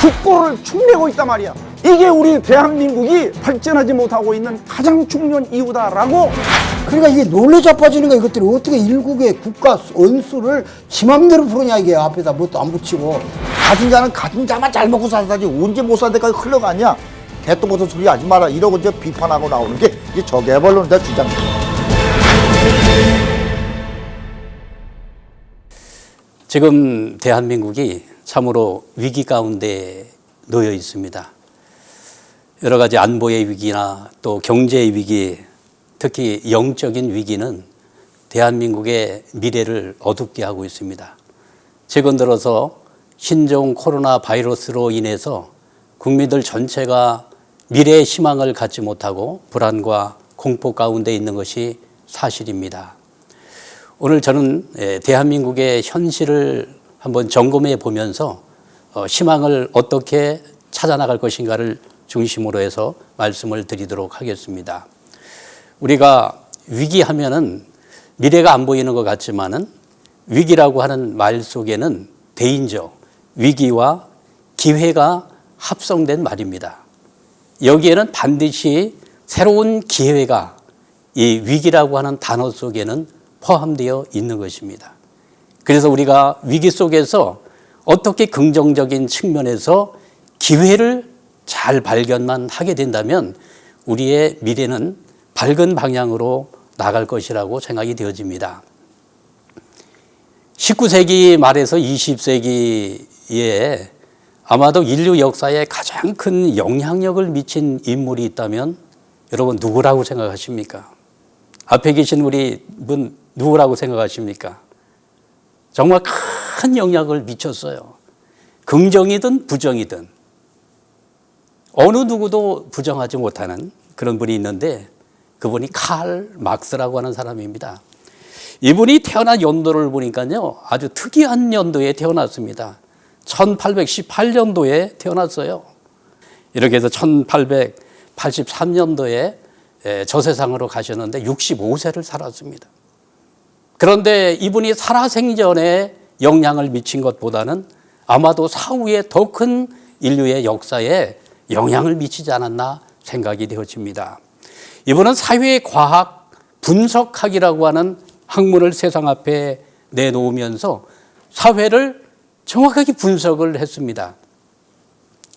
국고를 축내고 있단 말이야. 이게 우리 대한민국이 발전하지 못하고 있는 가장 중요한 이유다라고. 그러니까 이게 놀래 자빠지는 거야. 이것들이 어떻게 일국의 국가 원수를 지 맘대로 부르냐. 이게 앞에다 뭣도 안 붙이고. 가진 자는 가진 자만 잘 먹고 살다지 언제 못 살 때까지 흘러가냐. 개똥 같은 소리 하지 마라 이러고 이제 비판하고 나오는 게 이제 저개발론자 주장입니다. 지금 대한민국이 참으로 위기 가운데 놓여 있습니다. 여러 가지 안보의 위기나 또 경제의 위기, 특히 영적인 위기는 대한민국의 미래를 어둡게 하고 있습니다. 최근 들어서 신종 코로나 바이러스로 인해서 국민들 전체가 미래의 희망을 갖지 못하고 불안과 공포 가운데 있는 것이 사실입니다. 오늘 저는 대한민국의 현실을 한번 점검해 보면서 희망을 어떻게 찾아나갈 것인가를 중심으로 해서 말씀을 드리도록 하겠습니다. 우리가 위기하면은 미래가 안 보이는 것 같지만은 위기라고 하는 말 속에는 대인저, 위기와 기회가 합성된 말입니다. 여기에는 반드시 새로운 기회가 이 위기라고 하는 단어 속에는 포함되어 있는 것입니다. 그래서 우리가 위기 속에서 어떻게 긍정적인 측면에서 기회를 잘 발견만 하게 된다면 우리의 미래는 밝은 방향으로 나갈 것이라고 생각이 되어집니다. 19세기 말에서 20세기에 아마도 인류 역사에 가장 큰 영향력을 미친 인물이 있다면 여러분 누구라고 생각하십니까? 앞에 계신 우리 분 누구라고 생각하십니까? 정말 큰 영향을 미쳤어요. 긍정이든 부정이든 어느 누구도 부정하지 못하는 그런 분이 있는데 그분이 칼 막스라고 하는 사람입니다. 이분이 태어난 연도를 보니까요 아주 특이한 연도에 태어났습니다. 1818년도에 태어났어요. 이렇게 해서 1883년도에 저 세상으로 가셨는데 65세를 살았습니다. 그런데 이분이 살아생전에 영향을 미친 것보다는 아마도 사후에 더 큰 인류의 역사에 영향을 미치지 않았나 생각이 되어집니다. 이분은 사회과학 분석학이라고 하는 학문을 세상 앞에 내놓으면서 사회를 정확하게 분석을 했습니다.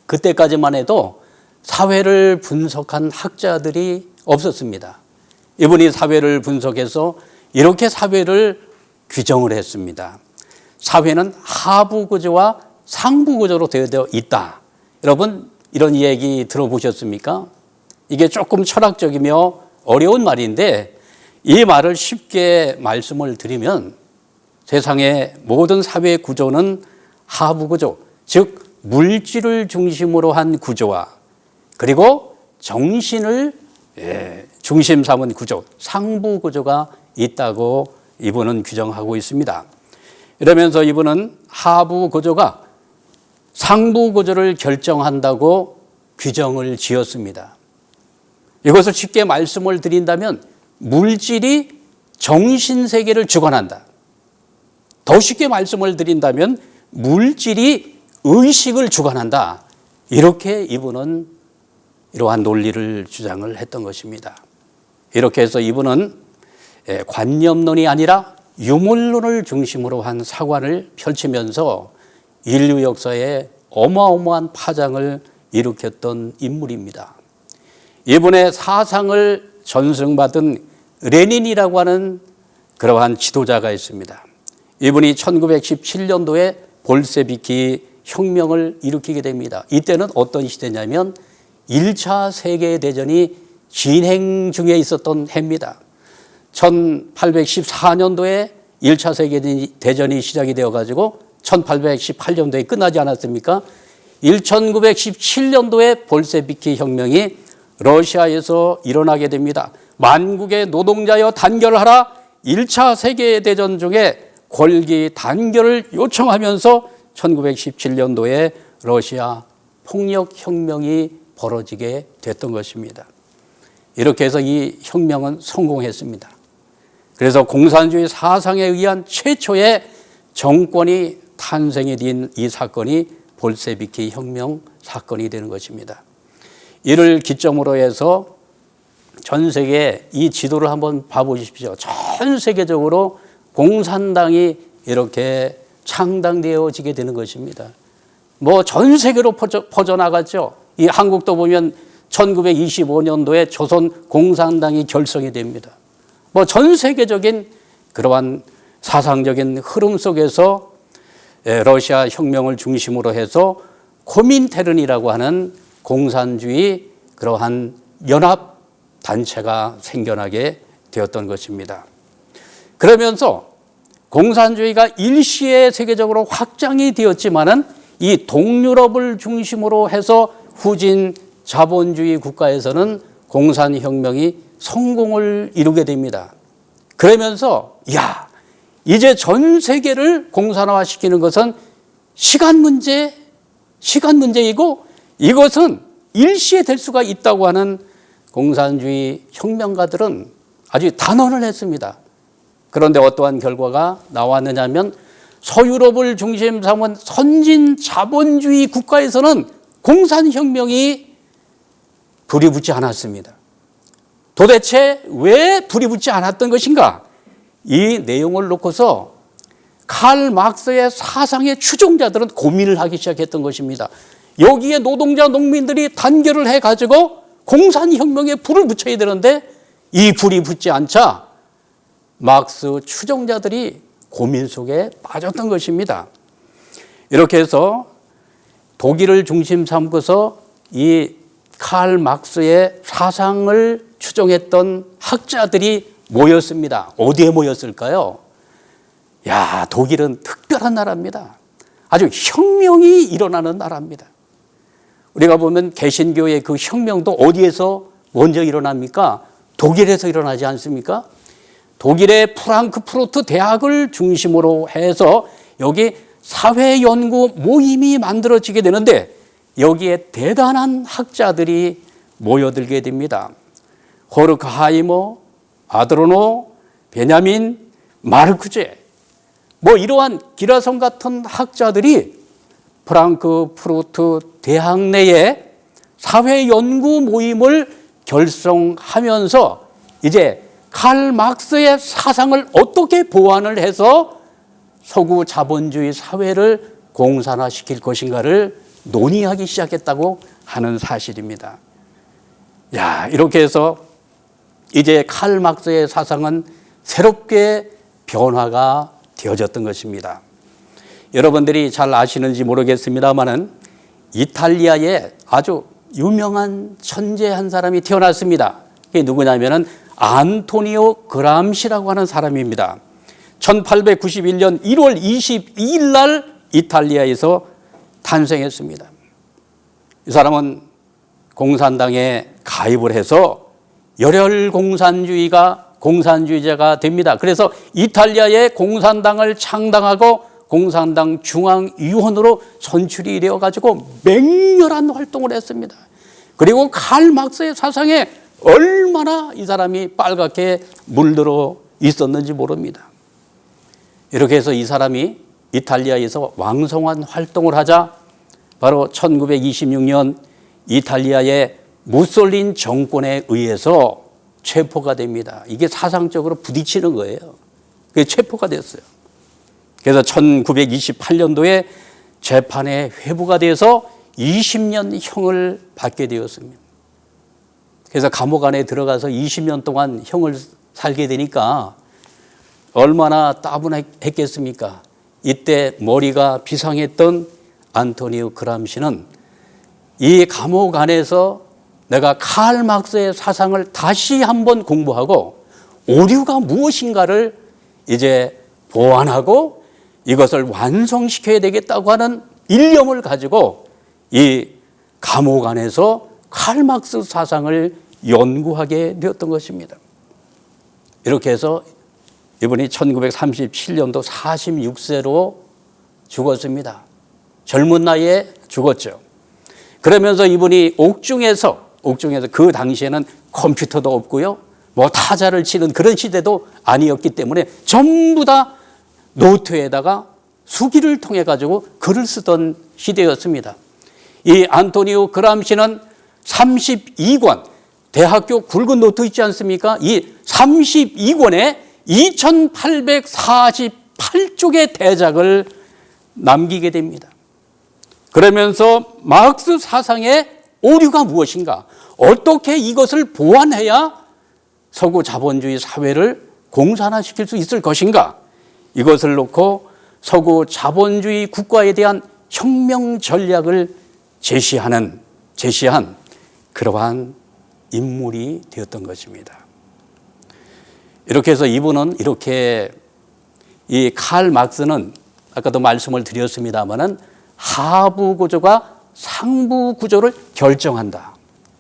그때까지만 해도 사회를 분석한 학자들이 없었습니다. 이분이 사회를 분석해서 이렇게 사회를 규정을 했습니다. 사회는 하부 구조와 상부 구조로 되어 있다. 여러분 이런 얘기 들어보셨습니까? 이게 조금 철학적이며 어려운 말인데 이 말을 쉽게 말씀을 드리면 세상의 모든 사회 구조는 하부 구조, 즉 물질을 중심으로 한 구조와 그리고 정신을 중심 삼은 구조, 상부 구조가 있다고 이분은 규정하고 있습니다. 이러면서 이분은 하부 구조가 상부 구조를 결정한다고 규정을 지었습니다. 이것을 쉽게 말씀을 드린다면 물질이 정신세계를 주관한다. 더 쉽게 말씀을 드린다면 물질이 의식을 주관한다. 이렇게 이분은 이러한 논리를 주장을 했던 것입니다. 이렇게 해서 이분은 관념론이 아니라 유물론을 중심으로 한 사관을 펼치면서 인류 역사에 어마어마한 파장을 일으켰던 인물입니다. 이분의 사상을 전승받은 레닌이라고 하는 그러한 지도자가 있습니다. 이분이 1917년도에 볼셰비키 혁명을 일으키게 됩니다. 이때는 어떤 시대냐면 1차 세계대전이 진행 중에 있었던 해입니다. 1814년도에 1차 세계대전이 시작이 되어가지고 1818년도에 끝나지 않았습니까? 1917년도에 볼셰비키 혁명이 러시아에서 일어나게 됩니다. 만국의 노동자여 단결하라. 1차 세계대전 중에 권리 단결을 요청하면서 1917년도에 러시아 폭력혁명이 벌어지게 됐던 것입니다. 이렇게 해서 이 혁명은 성공했습니다. 그래서 공산주의 사상에 의한 최초의 정권이 탄생이 된 이 사건이 볼세비키 혁명 사건이 되는 것입니다. 이를 기점으로 해서 전 세계 이 지도를 한번 봐보십시오. 전 세계적으로 공산당이 이렇게 창당되어지게 되는 것입니다. 뭐 전 세계로 퍼져나갔죠. 이 한국도 보면 1925년도에 조선 공산당이 결성이 됩니다. 뭐 전 세계적인 그러한 사상적인 흐름 속에서 러시아 혁명을 중심으로 해서 코민테른이라고 하는 공산주의 그러한 연합 단체가 생겨나게 되었던 것입니다. 그러면서 공산주의가 일시에 세계적으로 확장이 되었지만은 이 동유럽을 중심으로 해서 후진 자본주의 국가에서는 공산혁명이 성공을 이루게 됩니다. 그러면서 이제 전 세계를 공산화시키는 것은 시간 문제이고 이것은 일시에 될 수가 있다고 하는 공산주의 혁명가들은 아주 단언을 했습니다. 그런데 어떠한 결과가 나왔느냐면 서유럽을 중심 삼은 선진 자본주의 국가에서는 공산혁명이 불이 붙지 않았습니다. 도대체 왜 불이 붙지 않았던 것인가? 이 내용을 놓고서 칼 막스의 사상의 추종자들은 고민을 하기 시작했던 것입니다. 여기에 노동자 농민들이 단결을 해가지고 공산혁명에 불을 붙여야 되는데 이 불이 붙지 않자 막스 추종자들이 고민 속에 빠졌던 것입니다. 이렇게 해서 독일을 중심 삼고서 이 칼 막스의 사상을 추종했던 학자들이 모였습니다. 어디에 모였을까요? 독일은 특별한 나라입니다. 아주 혁명이 일어나는 나라입니다. 우리가 보면 개신교의 그 혁명도 어디에서 먼저 일어납니까? 독일에서 일어나지 않습니까? 독일의 프랑크푸르트 대학을 중심으로 해서 여기 사회연구 모임이 만들어지게 되는데 여기에 대단한 학자들이 모여들게 됩니다. 호르크하이머, 아드로노, 베냐민, 마르크제 이러한 기라성 같은 학자들이 프랑크푸르트 대학 내에 사회연구 모임을 결성하면서 이제 칼 막스의 사상을 어떻게 보완을 해서 서구 자본주의 사회를 공산화시킬 것인가를 논의하기 시작했다고 하는 사실입니다. 이렇게 해서 이제 칼 막스의 사상은 새롭게 변화가 되어졌던 것입니다. 여러분들이 잘 아시는지 모르겠습니다만은 이탈리아에 아주 유명한 천재 한 사람이 태어났습니다. 그게 누구냐면은 안토니오 그람시라고 하는 사람입니다. 1891년 1월 22일 날 이탈리아에서 탄생했습니다. 이 사람은 공산당에 가입을 해서 열혈 공산주의자가 됩니다. 그래서 이탈리아의 공산당을 창당하고 공산당 중앙위원으로 선출이 되어가지고 맹렬한 활동을 했습니다. 그리고 칼 막스의 사상에 얼마나 이 사람이 빨갛게 물들어 있었는지 모릅니다. 이렇게 해서 이 사람이 이탈리아에서 왕성한 활동을 하자 바로 1926년 이탈리아의 무솔린 정권에 의해서 체포가 됩니다. 이게 사상적으로 부딪히는 거예요. 그게 체포가 됐어요. 그래서 1928년도에 재판에 회부가 돼서 20년 형을 받게 되었습니다. 그래서 감옥 안에 들어가서 20년 동안 형을 살게 되니까 얼마나 따분했겠습니까? 이때 머리가 비상했던 안토니오 그람시는 이 감옥 안에서 내가 칼 막스의 사상을 다시 한번 공부하고 오류가 무엇인가를 이제 보완하고 이것을 완성시켜야 되겠다고 하는 일념을 가지고 이 감옥 안에서 칼 막스 사상을 연구하게 되었던 것입니다. 이렇게 해서 이분이 1937년도 46세로 죽었습니다. 젊은 나이에 죽었죠. 그러면서 이분이 옥중에서 그 당시에는 컴퓨터도 없고요. 타자를 치는 그런 시대도 아니었기 때문에 전부 다 노트에다가 수기를 통해 가지고 글을 쓰던 시대였습니다. 이 안토니오 그람시는 32권, 대학교 굵은 노트 있지 않습니까? 이 32권에 2848쪽의 대작을 남기게 됩니다. 그러면서 마르크스 사상의 오류가 무엇인가? 어떻게 이것을 보완해야 서구 자본주의 사회를 공산화시킬 수 있을 것인가? 이것을 놓고 서구 자본주의 국가에 대한 혁명 전략을 제시한 그러한 인물이 되었던 것입니다. 이렇게 해서 이분은 이렇게 이 칼 막스는 아까도 말씀을 드렸습니다마는 하부 구조가 상부 구조를 결정한다.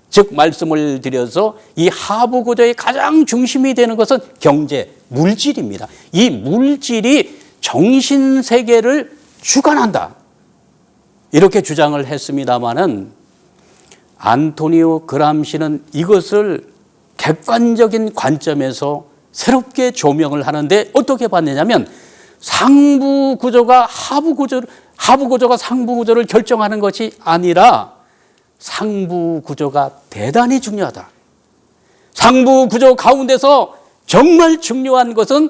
즉 말씀을 드려서 이 하부 구조의 가장 중심이 되는 것은 경제, 물질입니다. 이 물질이 정신 세계를 주관한다. 이렇게 주장을 했습니다마는 안토니오 그람시는 이것을 객관적인 관점에서 새롭게 조명을 하는데 어떻게 봤느냐면 상부 구조가 하부 구조가 상부 구조를 결정하는 것이 아니라 상부 구조가 대단히 중요하다. 상부 구조 가운데서 정말 중요한 것은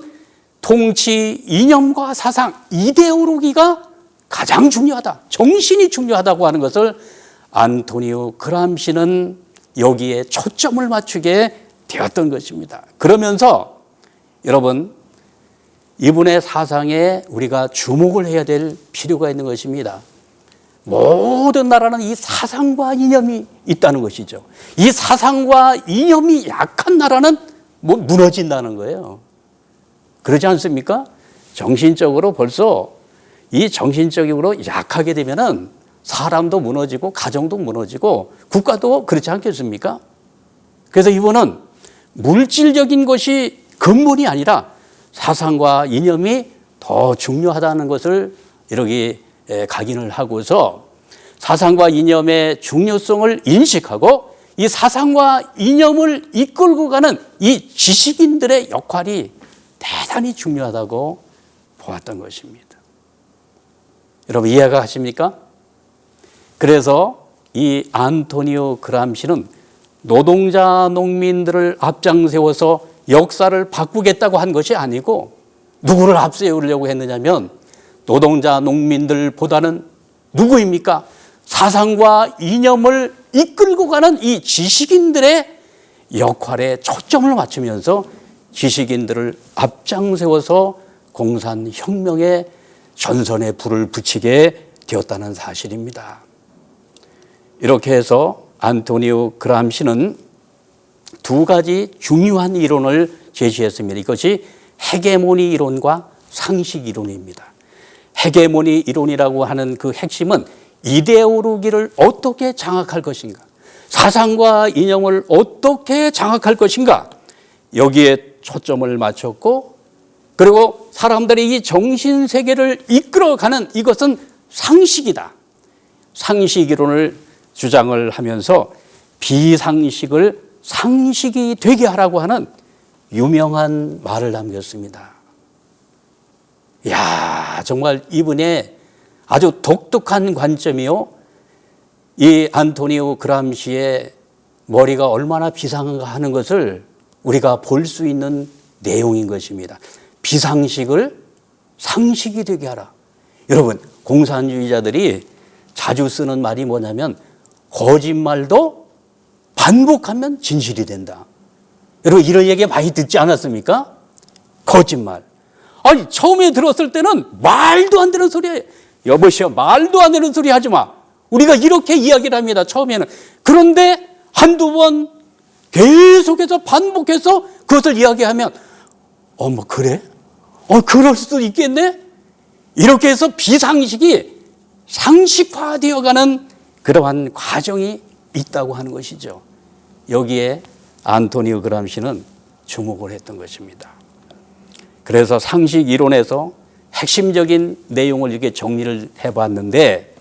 통치 이념과 사상, 이데올로기가 가장 중요하다. 정신이 중요하다고 하는 것을 안토니오 그람시는 여기에 초점을 맞추게 되었던 것입니다. 그러면서 여러분, 이분의 사상에 우리가 주목을 해야 될 필요가 있는 것입니다. 모든 나라는 이 사상과 이념이 있다는 것이죠. 이 사상과 이념이 약한 나라는 무너진다는 거예요. 그러지 않습니까? 정신적으로 벌써 이 정신적으로 약하게 되면은 사람도 무너지고 가정도 무너지고 국가도 그렇지 않겠습니까? 그래서 이분은 물질적인 것이 근본이 아니라 사상과 이념이 더 중요하다는 것을 이렇게 각인을 하고서 사상과 이념의 중요성을 인식하고 이 사상과 이념을 이끌고 가는 이 지식인들의 역할이 대단히 중요하다고 보았던 것입니다. 여러분 이해가 가십니까? 그래서 이 안토니오 그람시는 노동자 농민들을 앞장세워서 역사를 바꾸겠다고 한 것이 아니고 누구를 앞세우려고 했느냐면 노동자 농민들보다는 누구입니까? 사상과 이념을 이끌고 가는 이 지식인들의 역할에 초점을 맞추면서 지식인들을 앞장세워서 공산혁명의 전선에 불을 붙이게 되었다는 사실입니다. 이렇게 해서 안토니오 그람시는 두 가지 중요한 이론을 제시했습니다. 이것이 헤게모니 이론과 상식 이론입니다. 헤게모니 이론이라고 하는 그 핵심은 이데올로기를 어떻게 장악할 것인가, 사상과 이념을 어떻게 장악할 것인가, 여기에 초점을 맞췄고, 그리고 사람들이 이 정신세계를 이끌어가는 이것은 상식이다. 상식 이론을 주장을 하면서 비상식을 상식이 되게 하라고 하는 유명한 말을 남겼습니다. 이야, 정말 이분의 아주 독특한 관점이요, 이 안토니오 그람시의 머리가 얼마나 비상한가 하는 것을 우리가 볼 수 있는 내용인 것입니다. 비상식을 상식이 되게 하라. 여러분, 공산주의자들이 자주 쓰는 말이 뭐냐면 거짓말도 반복하면 진실이 된다. 여러분 이런 얘기 많이 듣지 않았습니까? 거짓말. 아니 처음에 들었을 때는 말도 안 되는 소리예요. 여보시오, 말도 안 되는 소리 하지 마. 우리가 이렇게 이야기를 합니다. 처음에는. 그런데 한두 번 계속해서 반복해서 그것을 이야기하면 뭐 그래? 그럴 수도 있겠네? 이렇게 해서 비상식이 상식화되어가는 그러한 과정이 있다고 하는 것이죠. 여기에 안토니오 그람시는 주목을 했던 것입니다. 그래서 상식 이론에서 핵심적인 내용을 이렇게 정리를 해봤는데,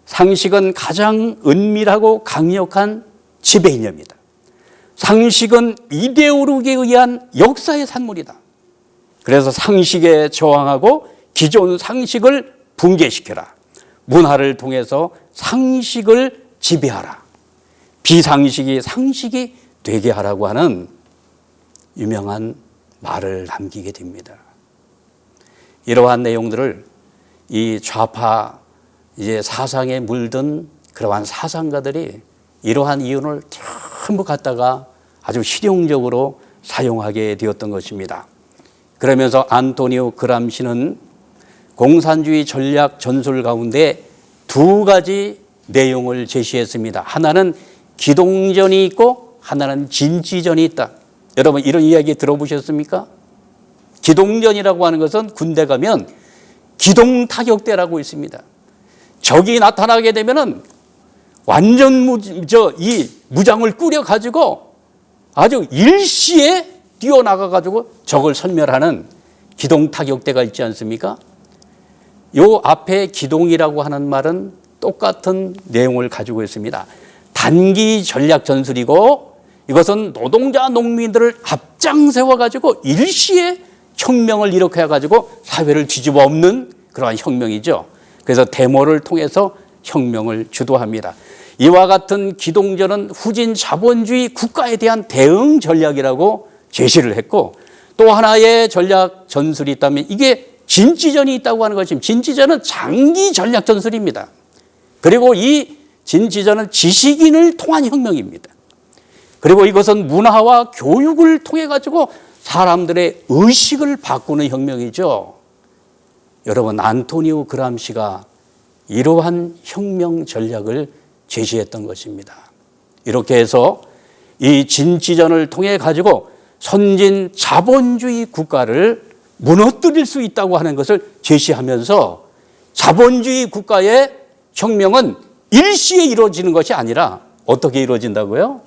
상식은 가장 은밀하고 강력한 지배이념이다. 상식은 이데올로기에 의한 역사의 산물이다. 그래서 상식에 저항하고 기존 상식을 붕괴시켜라. 문화를 통해서 상식을 지배하라. 비상식이 상식이 되게 하라고 하는 유명한 말을 남기게 됩니다. 이러한 내용들을 이 좌파 이제 사상에 물든 그러한 사상가들이 이러한 이론을 전부 갖다가 아주 실용적으로 사용하게 되었던 것입니다. 그러면서 안토니오 그람시는 공산주의 전략 전술 가운데 두 가지 내용을 제시했습니다. 하나는 기동전이 있고 하나는 진지전이 있다. 여러분 이런 이야기 들어보셨습니까? 기동전이라고 하는 것은 군대 가면 기동타격대라고 있습니다. 적이 나타나게 되면은 완전 이 무장을 꾸려 가지고 아주 일시에 뛰어나가 가지고 적을 섬멸하는 기동타격대가 있지 않습니까? 요 앞에 기동이라고 하는 말은 똑같은 내용을 가지고 있습니다. 단기 전략 전술이고 이것은 노동자 농민들을 앞장세워 가지고 일시에 혁명을 일으켜 가지고 사회를 뒤집어 엎는 그러한 혁명이죠. 그래서 데모를 통해서 혁명을 주도합니다. 이와 같은 기동전은 후진 자본주의 국가에 대한 대응 전략이라고 제시를 했고, 또 하나의 전략 전술이 있다면 이게 진지전이 있다고 하는 것입니다. 진지전은 장기 전략 전술입니다. 그리고 이 진지전은 지식인을 통한 혁명입니다. 그리고 이것은 문화와 교육을 통해 가지고 사람들의 의식을 바꾸는 혁명이죠. 여러분 안토니오 그람시가 이러한 혁명 전략을 제시했던 것입니다. 이렇게 해서 이 진지전을 통해 가지고 선진 자본주의 국가를 무너뜨릴 수 있다고 하는 것을 제시하면서 자본주의 국가의 혁명은 일시에 이루어지는 것이 아니라 어떻게 이루어진다고요?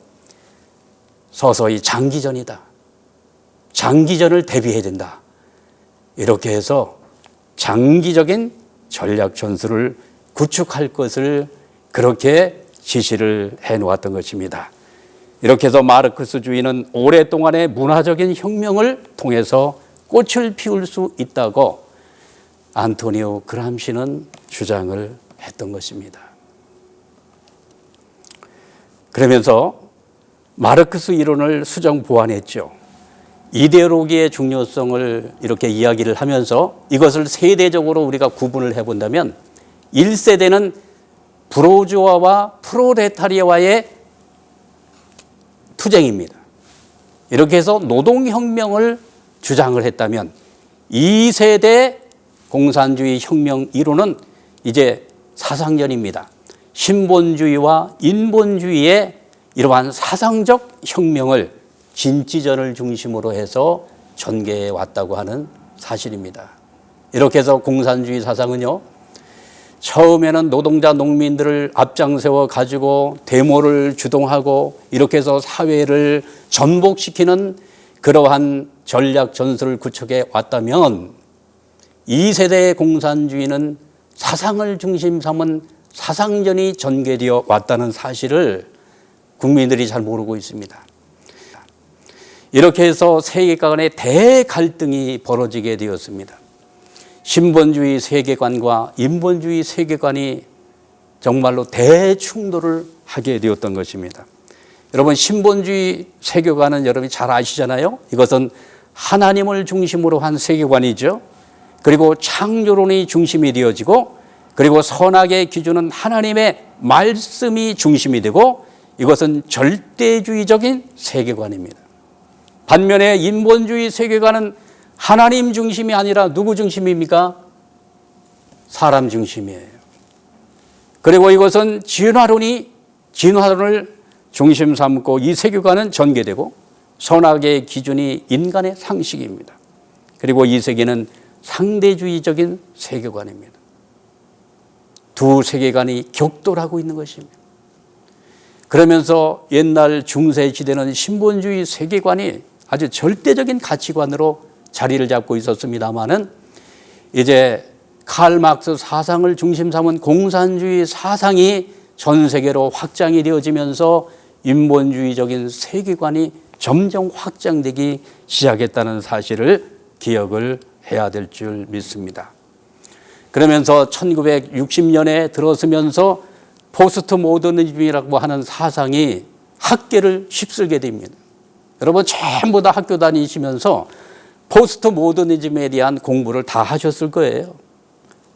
서서히 장기전이다. 장기전을 대비해야 된다. 이렇게 해서 장기적인 전략 전술을 구축할 것을 그렇게 지시를 해놓았던 것입니다. 이렇게 해서 마르크스주의는 오랫동안의 문화적인 혁명을 통해서 꽃을 피울 수 있다고 안토니오 그람시는 주장을 했던 것입니다. 그러면서 마르크스 이론을 수정 보완했죠. 이데올로기의 중요성을 이렇게 이야기를 하면서 이것을 세대적으로 우리가 구분을 해본다면 1세대는 부르주아와 프롤레타리아와의 투쟁입니다. 이렇게 해서 노동혁명을 주장을 했다면 2세대 공산주의 혁명 이론은 이제 사상전입니다. 신본주의와 인본주의의 이러한 사상적 혁명을 진지전을 중심으로 해서 전개해 왔다고 하는 사실입니다. 이렇게 해서 공산주의 사상은요, 처음에는 노동자 농민들을 앞장세워 가지고 데모를 주동하고 이렇게 해서 사회를 전복시키는 그러한 전략 전술을 구축해 왔다면 2세대의 공산주의는 사상을 중심 삼은 사상전이 전개되어 왔다는 사실을 국민들이 잘 모르고 있습니다. 이렇게 해서 세계관 간의 대갈등이 벌어지게 되었습니다. 신본주의 세계관과 인본주의 세계관이 정말로 대충돌을 하게 되었던 것입니다. 여러분 신본주의 세계관은 여러분이 잘 아시잖아요. 이것은 하나님을 중심으로 한 세계관이죠. 그리고 창조론이 중심이 되어지고 그리고 선악의 기준은 하나님의 말씀이 중심이 되고 이것은 절대주의적인 세계관입니다. 반면에 인본주의 세계관은 하나님 중심이 아니라 누구 중심입니까? 사람 중심이에요. 그리고 이것은 진화론을 중심 삼고 이 세계관은 전개되고 선악의 기준이 인간의 상식입니다. 그리고 이 세계는 상대주의적인 세계관입니다. 두 세계관이 격돌하고 있는 것입니다. 그러면서 옛날 중세시대는 신본주의 세계관이 아주 절대적인 가치관으로 자리를 잡고 있었습니다마는 이제 칼 막스 사상을 중심 삼은 공산주의 사상이 전 세계로 확장이 되어지면서 인본주의적인 세계관이 점점 확장되기 시작했다는 사실을 기억을 해야 될 줄 믿습니다. 그러면서 1960년에 들어서면서 포스트 모더니즘이라고 하는 사상이 학계를 휩쓸게 됩니다. 여러분 전부 다 학교 다니시면서 포스트 모더니즘에 대한 공부를 다 하셨을 거예요.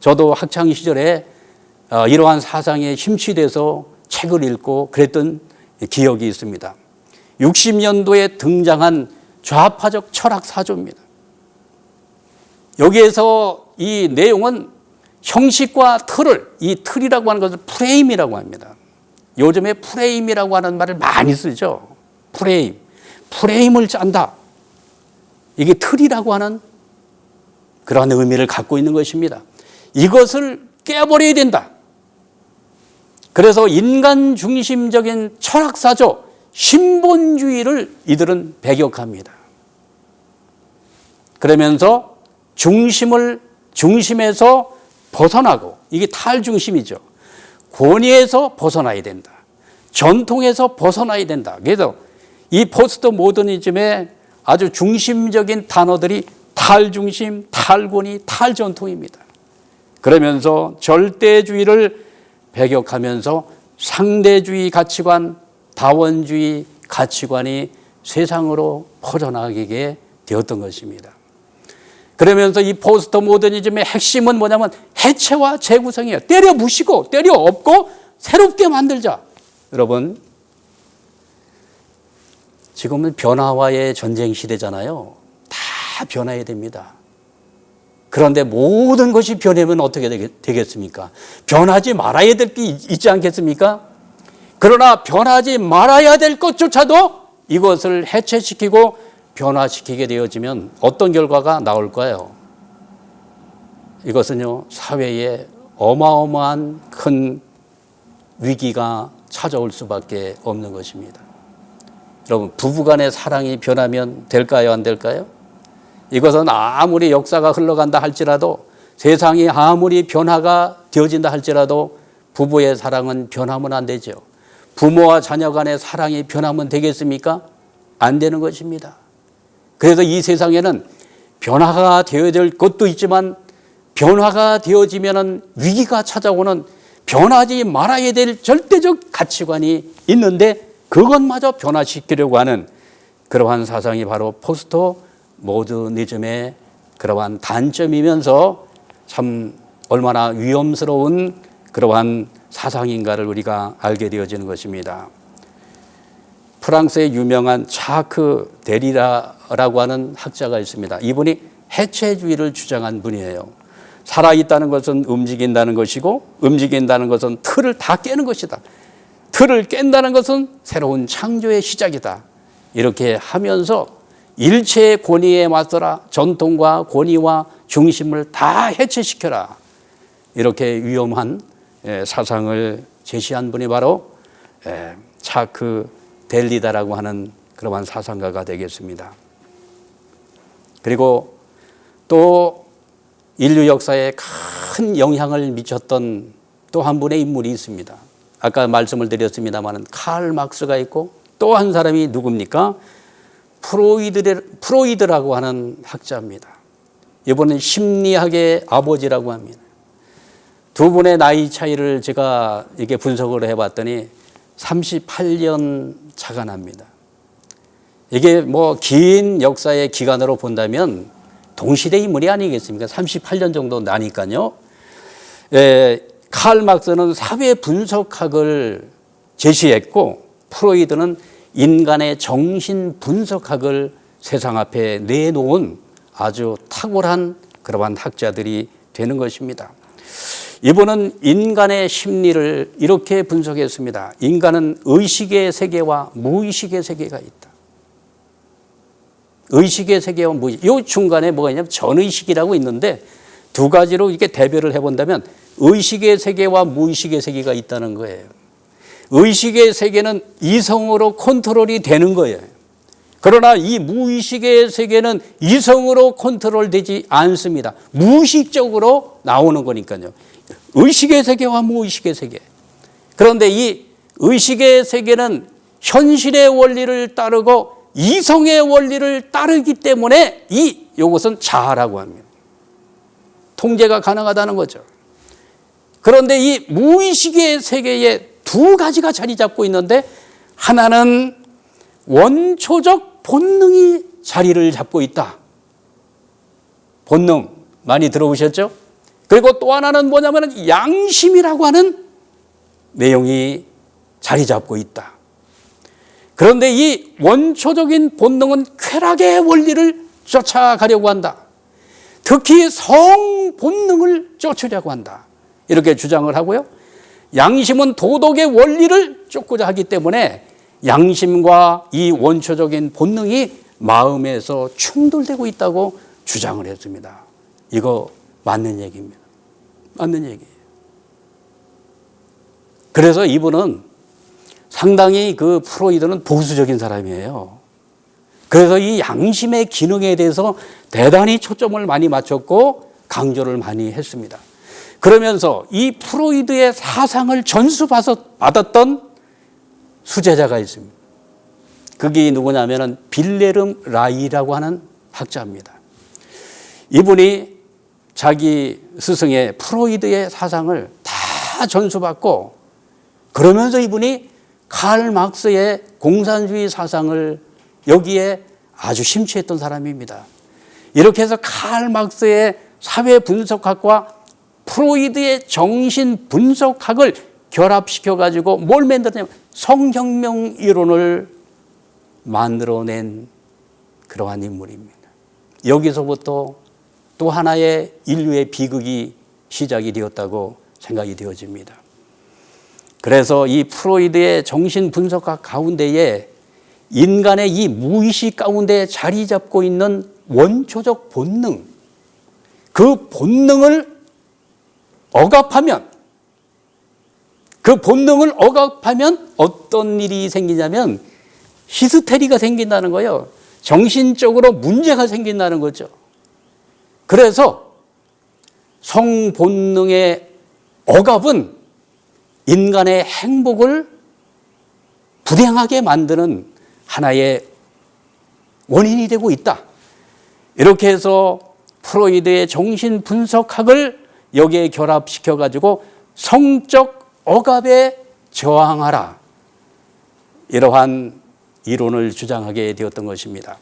저도 학창 시절에 이러한 사상에 심취돼서 책을 읽고 그랬던 기억이 있습니다. 60년도에 등장한 좌파적 철학 사조입니다. 여기에서 이 내용은 형식과 틀을, 이 틀이라고 하는 것을 프레임이라고 합니다. 요즘에 프레임이라고 하는 말을 많이 쓰죠. 프레임을 짠다. 이게 틀이라고 하는 그러한 의미를 갖고 있는 것입니다. 이것을 깨버려야 된다. 그래서 인간 중심적인 철학사조, 신본주의를 이들은 배격합니다. 그러면서 중심에서 벗어나고, 이게 탈중심이죠. 권위에서 벗어나야 된다. 전통에서 벗어나야 된다. 그래서 이 포스트 모더니즘의 아주 중심적인 단어들이 탈중심, 탈권위, 탈전통입니다. 그러면서 절대주의를 배격하면서 상대주의 가치관, 다원주의 가치관이 세상으로 퍼져나가게 되었던 것입니다. 그러면서 이 포스트 모더니즘의 핵심은 뭐냐면 해체와 재구성이에요. 때려 부시고 때려 엎고 새롭게 만들자. 여러분, 지금은 변화와의 전쟁 시대잖아요. 다 변화해야 됩니다. 그런데 모든 것이 변하면 어떻게 되겠습니까? 변하지 말아야 될 게 있지 않겠습니까? 그러나 변하지 말아야 될 것조차도 이것을 해체시키고 변화시키게 되어지면 어떤 결과가 나올까요? 이것은요, 사회에 어마어마한 큰 위기가 찾아올 수밖에 없는 것입니다. 여러분, 부부간의 사랑이 변하면 될까요, 안 될까요? 이것은 아무리 역사가 흘러간다 할지라도, 세상이 아무리 변화가 되어진다 할지라도 부부의 사랑은 변하면 안 되죠. 부모와 자녀 간의 사랑이 변하면 되겠습니까? 안 되는 것입니다. 그래서 이 세상에는 변화가 되어야 될 것도 있지만 변화가 되어지면 위기가 찾아오는 변하지 말아야 될 절대적 가치관이 있는데 그것마저 변화시키려고 하는 그러한 사상이 바로 포스트 모더니즘의 그러한 단점이면서 참 얼마나 위험스러운 그러한 사상인가를 우리가 알게 되어지는 것입니다. 프랑스의 유명한 자크 데리다라고 하는 학자가 있습니다. 이분이 해체주의를 주장한 분이에요. 살아있다는 것은 움직인다는 것이고 움직인다는 것은 틀을 다 깨는 것이다. 틀을 깬다는 것은 새로운 창조의 시작이다. 이렇게 하면서 일체의 권위에 맞서라. 전통과 권위와 중심을 다 해체시켜라. 이렇게 위험한 사상을 제시한 분이 바로 자크 델리다라고 하는 그러한 사상가가 되겠습니다. 그리고 또 인류 역사에 큰 영향을 미쳤던 또 한 분의 인물이 있습니다. 아까 말씀을 드렸습니다만 칼 막스가 있고 또 한 사람이 누굽니까? 프로이드라고 하는 학자입니다. 이분은 심리학의 아버지라고 합니다. 두 분의 나이 차이를 제가 이게 분석을 해봤더니 38년 차가 납니다. 이게 뭐 긴 역사의 기간으로 본다면 동시대 인물이 아니겠습니까? 38년 정도 나니까요. 칼 막스는 사회 분석학을 제시했고 프로이드는 인간의 정신 분석학을 세상 앞에 내놓은 아주 탁월한 그러한 학자들이 되는 것입니다. 이분은 인간의 심리를 이렇게 분석했습니다. 인간은 의식의 세계와 무의식의 세계가 있다. 의식의 세계와 무의식. 이 중간에 뭐가 있냐면 전의식이라고 있는데 두 가지로 이렇게 대별을 해본다면 의식의 세계와 무의식의 세계가 있다는 거예요. 의식의 세계는 이성으로 컨트롤이 되는 거예요. 그러나 이 무의식의 세계는 이성으로 컨트롤되지 않습니다. 무의식적으로 나오는 거니까요. 의식의 세계와 무의식의 세계. 그런데 이 의식의 세계는 현실의 원리를 따르고 이성의 원리를 따르기 때문에 이것은 자아라고 합니다. 통제가 가능하다는 거죠. 그런데 이 무의식의 세계에 두 가지가 자리 잡고 있는데, 하나는 원초적 본능이 자리를 잡고 있다. 본능 많이 들어보셨죠? 그리고 또 하나는 뭐냐면 양심이라고 하는 내용이 자리 잡고 있다. 그런데 이 원초적인 본능은 쾌락의 원리를 쫓아가려고 한다. 특히 성 본능을 쫓으려고 한다. 이렇게 주장을 하고요. 양심은 도덕의 원리를 쫓고자 하기 때문에 양심과 이 원초적인 본능이 마음에서 충돌되고 있다고 주장을 했습니다. 이거 맞는 얘기입니다. 맞는 얘기예요. 그래서 이분은 상당히 그 프로이드는 보수적인 사람이에요. 그래서 이 양심의 기능에 대해서 대단히 초점을 많이 맞췄고 강조를 많이 했습니다. 그러면서 이 프로이드의 사상을 전수받았던 수제자가 있습니다. 그게 누구냐면 빌레름 라이라고 하는 학자입니다. 이분이 자기 스승의 프로이드의 사상을 다 전수받고, 그러면서 이분이 칼 막스의 공산주의 사상을 여기에 아주 심취했던 사람입니다. 이렇게 해서 칼 막스의 사회 분석학과 프로이드의 정신 분석학을 결합시켜 가지고 뭘 만들었냐면 성혁명 이론을 만들어낸 그러한 인물입니다. 여기서부터 또 하나의 인류의 비극이 시작이 되었다고 생각이 되어집니다. 그래서 이 프로이드의 정신 분석학 가운데에 인간의 이 무의식 가운데 자리 잡고 있는 원초적 본능, 그 본능을 억압하면, 어떤 일이 생기냐면 히스테리가 생긴다는 거예요. 정신적으로 문제가 생긴다는 거죠. 그래서 성본능의 억압은 인간의 행복을 불행하게 만드는 하나의 원인이 되고 있다. 이렇게 해서 프로이드의 정신 분석학을 여기에 결합시켜 가지고 성적 억압에 저항하라, 이러한 이론을 주장하게 되었던 것입니다.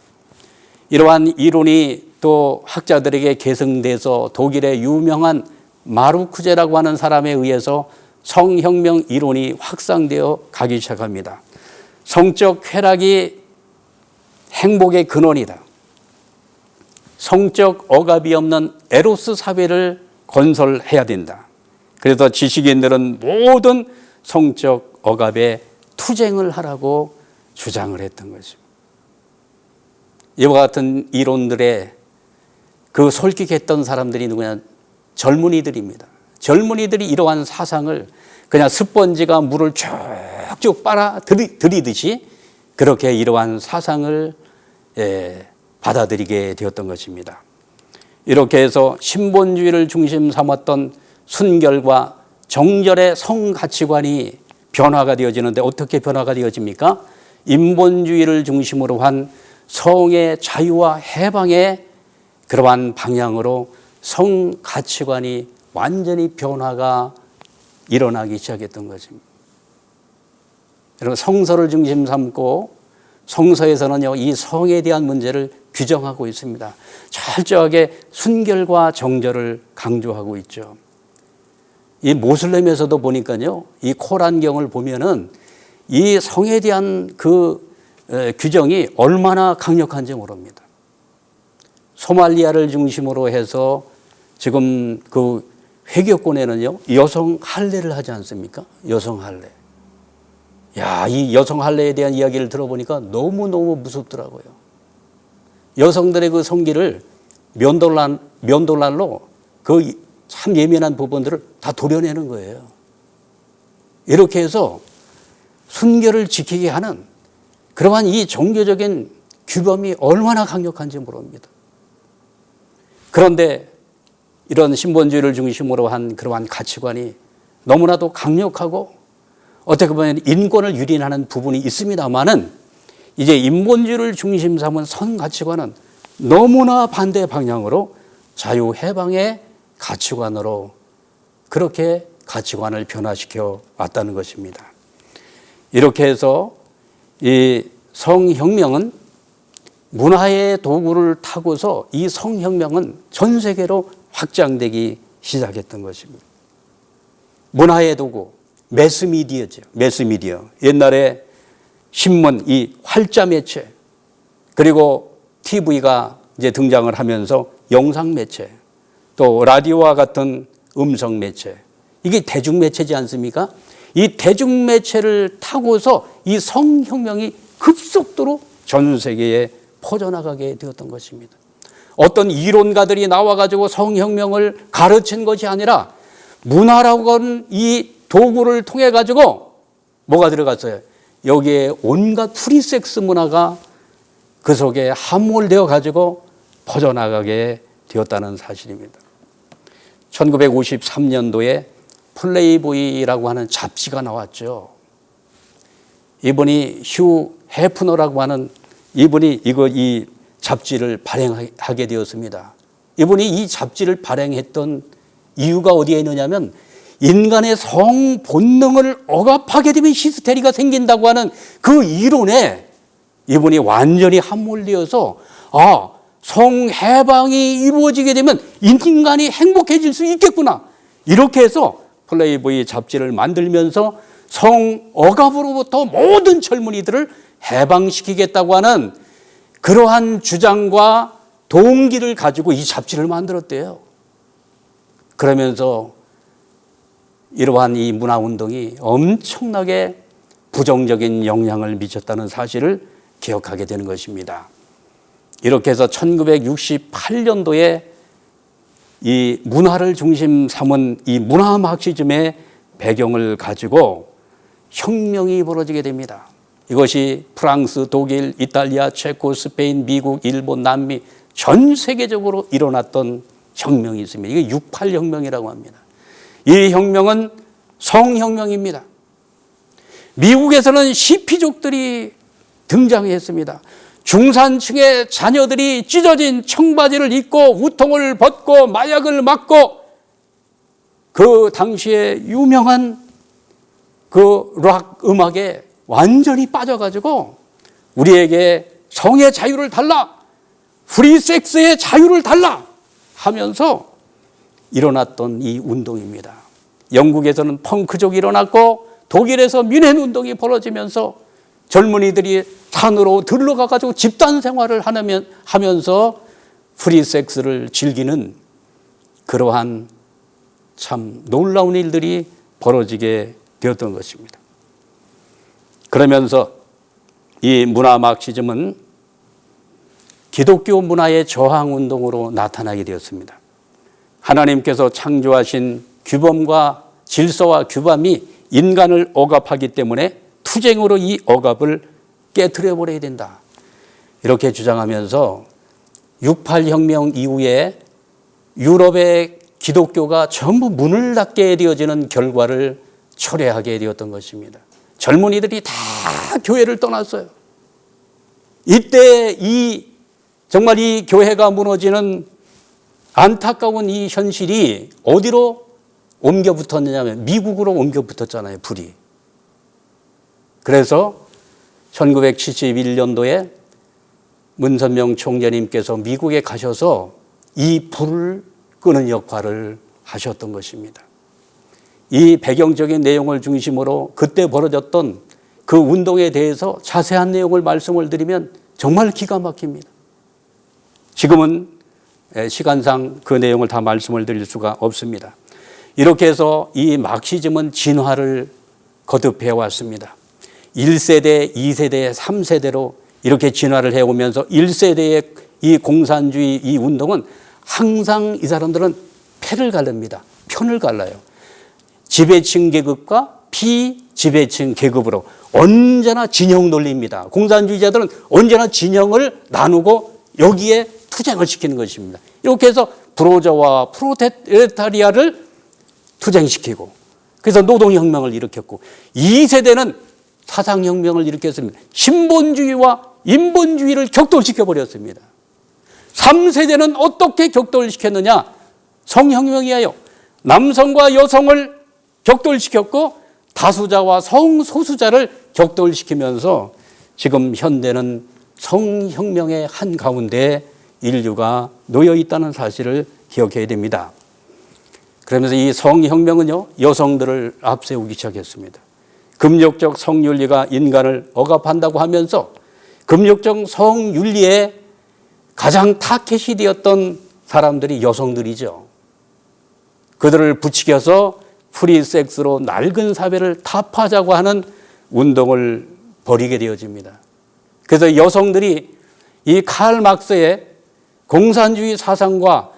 이러한 이론이 또 학자들에게 계승돼서 독일의 유명한 마르쿠제라고 하는 사람에 의해서 성혁명 이론이 확산되어 가기 시작합니다. 성적 쾌락이 행복의 근원이다. 성적 억압이 없는 에로스 사회를 건설해야 된다. 그래서 지식인들은 모든 성적 억압에 투쟁을 하라고 주장을 했던 거죠. 이와 같은 이론들에 그 솔깃했던 사람들이 누구냐? 젊은이들입니다. 젊은이들이 이러한 사상을 그냥 스펀지가 물을 쭉쭉 빨아 들이듯이 그렇게 이러한 사상을 받아들이게 되었던 것입니다. 이렇게 해서 신본주의를 중심 삼았던 순결과 정절의 성가치관이 변화가 되어지는데, 어떻게 변화가 되어집니까? 인본주의를 중심으로 한 성의 자유와 해방의 그러한 방향으로 성가치관이 완전히 변화가 일어나기 시작했던 것입니다. 여러분, 성서를 중심 삼고 성서에서는요, 이 성에 대한 문제를 규정하고 있습니다. 철저하게 순결과 정절을 강조하고 있죠. 이 모슬렘에서도 보니까요, 이 코란경을 보면은 이 성에 대한 그 규정이 얼마나 강력한지 모릅니다. 소말리아를 중심으로 해서 지금 그 회교권에는요, 여성 할례를 하지 않습니까? 여성 할례. 야, 이 여성 할례에 대한 이야기를 들어보니까 너무너무 무섭더라고요. 여성들의 그 성기를 면도날로 그 참 예민한 부분들을 다 도려내는 거예요. 이렇게 해서 순결을 지키게 하는 그러한 이 종교적인 규범이 얼마나 강력한지 모릅니다. 그런데 이런 신본주의를 중심으로 한 그러한 가치관이 너무나도 강력하고 어떻게 보면 인권을 유린하는 부분이 있습니다만은, 이제 인본주의를 중심 삼은 선 가치관은 너무나 반대 방향으로 자유 해방의 가치관으로 그렇게 가치관을 변화시켜 왔다는 것입니다. 이렇게 해서 이 성혁명은 문화의 도구를 타고서 이 성혁명은 전 세계로 확장되기 시작했던 것입니다. 문화의 도구, 매스미디어죠. 매스미디어. 옛날에 신문, 이 활자 매체, 그리고 TV가 이제 등장을 하면서 영상 매체, 또 라디오와 같은 음성 매체, 이게 대중 매체지 않습니까? 이 대중 매체를 타고서 이 성혁명이 급속도로 전 세계에 퍼져나가게 되었던 것입니다. 어떤 이론가들이 나와가지고 성혁명을 가르친 것이 아니라 문화라고 하는 이 도구를 통해 가지고 뭐가 들어갔어요? 여기에 온갖 프리섹스 문화가 그 속에 함몰되어 가지고 퍼져나가게 되었다는 사실입니다. 1953년도에 플레이보이라고 하는 잡지가 나왔죠. 이분이 휴 해프너라고 하는 이분이 이 잡지를 발행하게 되었습니다. 이분이 이 잡지를 발행했던 이유가 어디에 있느냐면 인간의 성 본능을 억압하게 되면 히스테리가 생긴다고 하는 그 이론에 이분이 완전히 함몰되어서 성해방이 이루어지게 되면 인간이 행복해질 수 있겠구나. 이렇게 해서 플레이보이 잡지를 만들면서 성억압으로부터 모든 젊은이들을 해방시키겠다고 하는 그러한 주장과 동기를 가지고 이 잡지를 만들었대요. 그러면서 이러한 이 문화운동이 엄청나게 부정적인 영향을 미쳤다는 사실을 기억하게 되는 것입니다. 이렇게 해서 1968년도에 이 문화를 중심 삼은 이 문화 마르크시즘의 배경을 가지고 혁명이 벌어지게 됩니다. 이것이 프랑스, 독일, 이탈리아, 체코, 스페인, 미국, 일본, 남미 전 세계적으로 일어났던 혁명이 있습니다. 이게 68혁명이라고 합니다. 이 혁명은 성혁명입니다. 미국에서는 시피족들이 등장했습니다. 중산층의 자녀들이 찢어진 청바지를 입고 우통을 벗고 마약을 맞고 그 당시에 유명한 그 락 음악에 완전히 빠져가지고 우리에게 성의 자유를 달라, 프리섹스의 자유를 달라 하면서 일어났던 이 운동입니다. 영국에서는 펑크족이 일어났고 독일에서 뮌헨 운동이 벌어지면서 젊은이들이 산으로 들러가가지고 집단 생활을 하면서 프리섹스를 즐기는 그러한 참 놀라운 일들이 벌어지게 되었던 것입니다. 그러면서 이 문화 마르크시즘은 기독교 문화의 저항 운동으로 나타나게 되었습니다. 하나님께서 창조하신 규범과 질서와 규범이 인간을 억압하기 때문에 투쟁으로 이 억압을 깨트려 버려야 된다. 이렇게 주장하면서 68혁명 이후에 유럽의 기독교가 전부 문을 닫게 되어지는 결과를 초래하게 되었던 것입니다. 젊은이들이 다 교회를 떠났어요. 이때 정말 이 교회가 무너지는 안타까운 이 현실이 어디로 옮겨 붙었느냐면 미국으로 옮겨 붙었잖아요, 불이. 그래서 1971년도에 문선명 총재님께서 미국에 가셔서 이 불을 끄는 역할을 하셨던 것입니다. 이 배경적인 내용을 중심으로 그때 벌어졌던 그 운동에 대해서 자세한 내용을 말씀을 드리면 정말 기가 막힙니다. 지금은 시간상 그 내용을 다 말씀을 드릴 수가 없습니다. 이렇게 해서 이 마르크시즘은 진화를 거듭해 왔습니다. 1세대, 2세대, 3세대로 이렇게 진화를 해오면서 1세대의 이 공산주의 이 운동은 항상 이 사람들은 패를 갈릅니다. 편을 갈라요. 지배층 계급과 비지배층 계급으로 언제나 진영 논리입니다. 공산주의자들은 언제나 진영을 나누고 여기에 투쟁을 시키는 것입니다. 이렇게 해서 부르주아와 프롤레타리아를 투쟁시키고 그래서 노동혁명을 일으켰고 2세대는 사상혁명을 일으켰습니다. 신본주의와 인본주의를 격돌시켜 버렸습니다. 3세대는 어떻게 격돌시켰느냐? 성혁명이에요. 남성과 여성을 격돌시켰고 다수자와 성소수자를 격돌시키면서 지금 현대는 성혁명의 한가운데 인류가 놓여 있다는 사실을 기억해야 됩니다. 그러면서 이 성혁명은요, 여성들을 앞세우기 시작했습니다. 금욕적 성윤리가 인간을 억압한다고 하면서 금욕적 성윤리에 가장 타켓이 되었던 사람들이 여성들이죠. 그들을 부추겨서 프리섹스로 낡은 사회를 타파하자고 하는 운동을 벌이게 되어집니다. 그래서 여성들이 이 칼 막스의 공산주의 사상과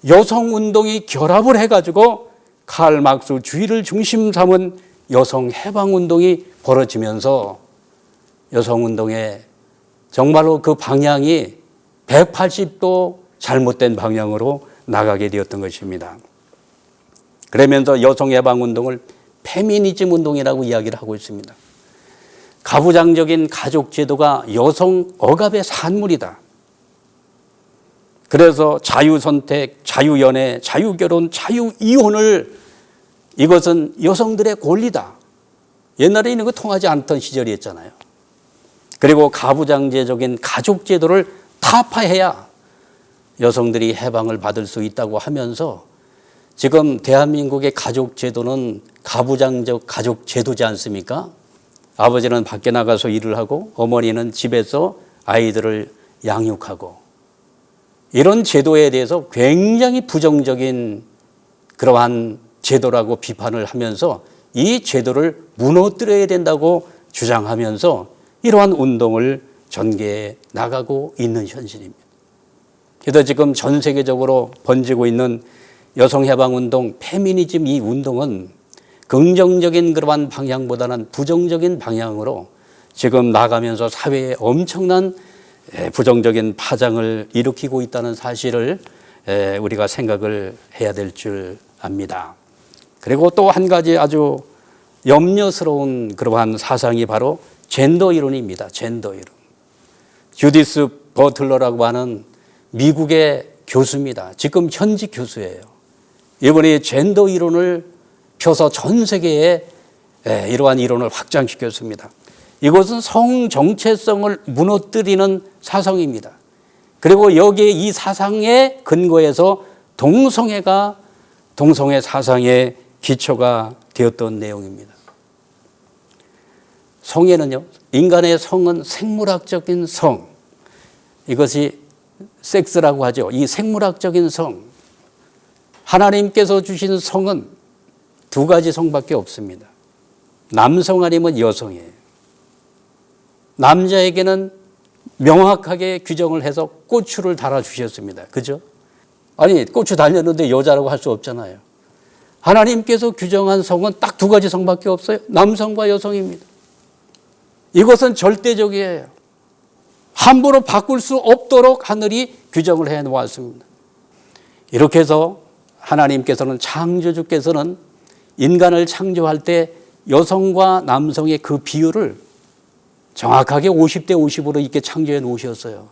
여성운동이 결합을 해가지고 칼 막스 주의를 중심 삼은 여성 해방운동이 벌어지면서 여성운동의 정말로 그 방향이 180도 잘못된 방향으로 나가게 되었던 것입니다. 그러면서 여성해방운동을 페미니즘 운동이라고 이야기를 하고 있습니다. 가부장적인 가족제도가 여성 억압의 산물이다. 그래서 자유선택, 자유연애, 자유결혼, 자유이혼을 이것은 여성들의 권리다. 옛날에 이런 거 통하지 않던 시절이었잖아요. 그리고 가부장제적인 가족제도를 타파해야 여성들이 해방을 받을 수 있다고 하면서 지금 대한민국의 가족제도는 가부장적 가족제도지 않습니까? 아버지는 밖에 나가서 일을 하고 어머니는 집에서 아이들을 양육하고 이런 제도에 대해서 굉장히 부정적인 그러한 제도라고 비판을 하면서 이 제도를 무너뜨려야 된다고 주장하면서 이러한 운동을 전개해 나가고 있는 현실입니다. 그래서 지금 전 세계적으로 번지고 있는 여성해방운동, 페미니즘 이 운동은 긍정적인 그러한 방향보다는 부정적인 방향으로 지금 나가면서 사회에 엄청난 부정적인 파장을 일으키고 있다는 사실을 우리가 생각을 해야 될 줄 압니다. 그리고 또 한 가지 아주 염려스러운 그러한 사상이 바로 젠더 이론입니다. 젠더 이론. 주디스 버틀러라고 하는 미국의 교수입니다. 지금 현직 교수예요. 이번에 젠더 이론을 펴서 전 세계에 이러한 이론을 확장시켰습니다. 이것은 성 정체성을 무너뜨리는 사상입니다. 그리고 여기에 이 사상의 근거에서 동성애 사상의 기초가 되었던 내용입니다. 성애는요, 인간의 성은 생물학적인 성, 이것이 섹스라고 하죠. 이 생물학적인 성, 하나님께서 주신 성은 두 가지 성밖에 없습니다. 남성 아니면 여성이에요. 남자에게는 명확하게 규정을 해서 고추를 달아주셨습니다. 그죠? 아니, 고추 달렸는데 여자라고 할 수 없잖아요. 하나님께서 규정한 성은 딱 두 가지 성밖에 없어요. 남성과 여성입니다. 이것은 절대적이에요. 함부로 바꿀 수 없도록 하늘이 규정을 해 놓았습니다. 이렇게 해서 하나님께서는 창조주께서는 인간을 창조할 때 여성과 남성의 그 비율을 정확하게 50대 50으로 이렇게 창조해 놓으셨어요.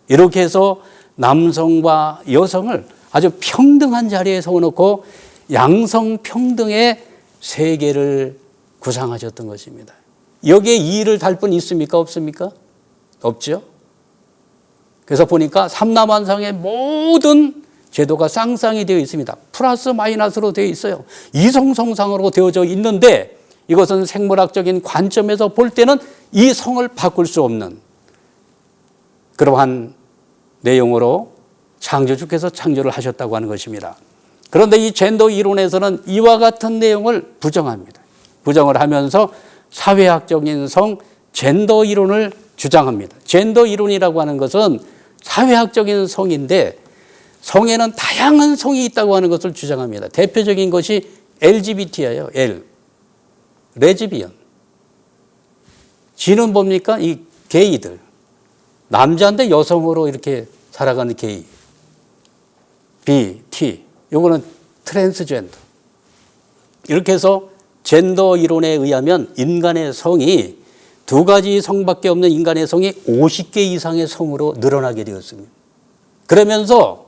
이렇게 해서 남성과 여성을 아주 평등한 자리에 세워놓고 양성평등의 세계를 구상하셨던 것입니다. 여기에 이의를 달 분 있습니까? 없습니까? 없죠. 그래서 보니까 삼남한상의 모든 제도가 쌍쌍이 되어 있습니다. 플러스 마이너스로 되어 있어요. 이성성상으로 되어져 있는데 이것은 생물학적인 관점에서 볼 때는 이 성을 바꿀 수 없는 그러한 내용으로 창조주께서 창조를 하셨다고 하는 것입니다. 그런데 이 젠더 이론에서는 이와 같은 내용을 부정합니다. 부정을 하면서 사회학적인 성, 젠더 이론을 주장합니다. 젠더 이론이라고 하는 것은 사회학적인 성인데 성에는 다양한 성이 있다고 하는 것을 주장합니다. 대표적인 것이 LGBT예요. L. 레즈비언. G는 뭡니까? 이 게이들. 남자인데 여성으로 이렇게 살아가는 게이. B, T. 요거는 트랜스젠더. 이렇게 해서 젠더 이론에 의하면 인간의 성이 두 가지 성밖에 없는 인간의 성이 50개 이상의 성으로 늘어나게 되었습니다. 그러면서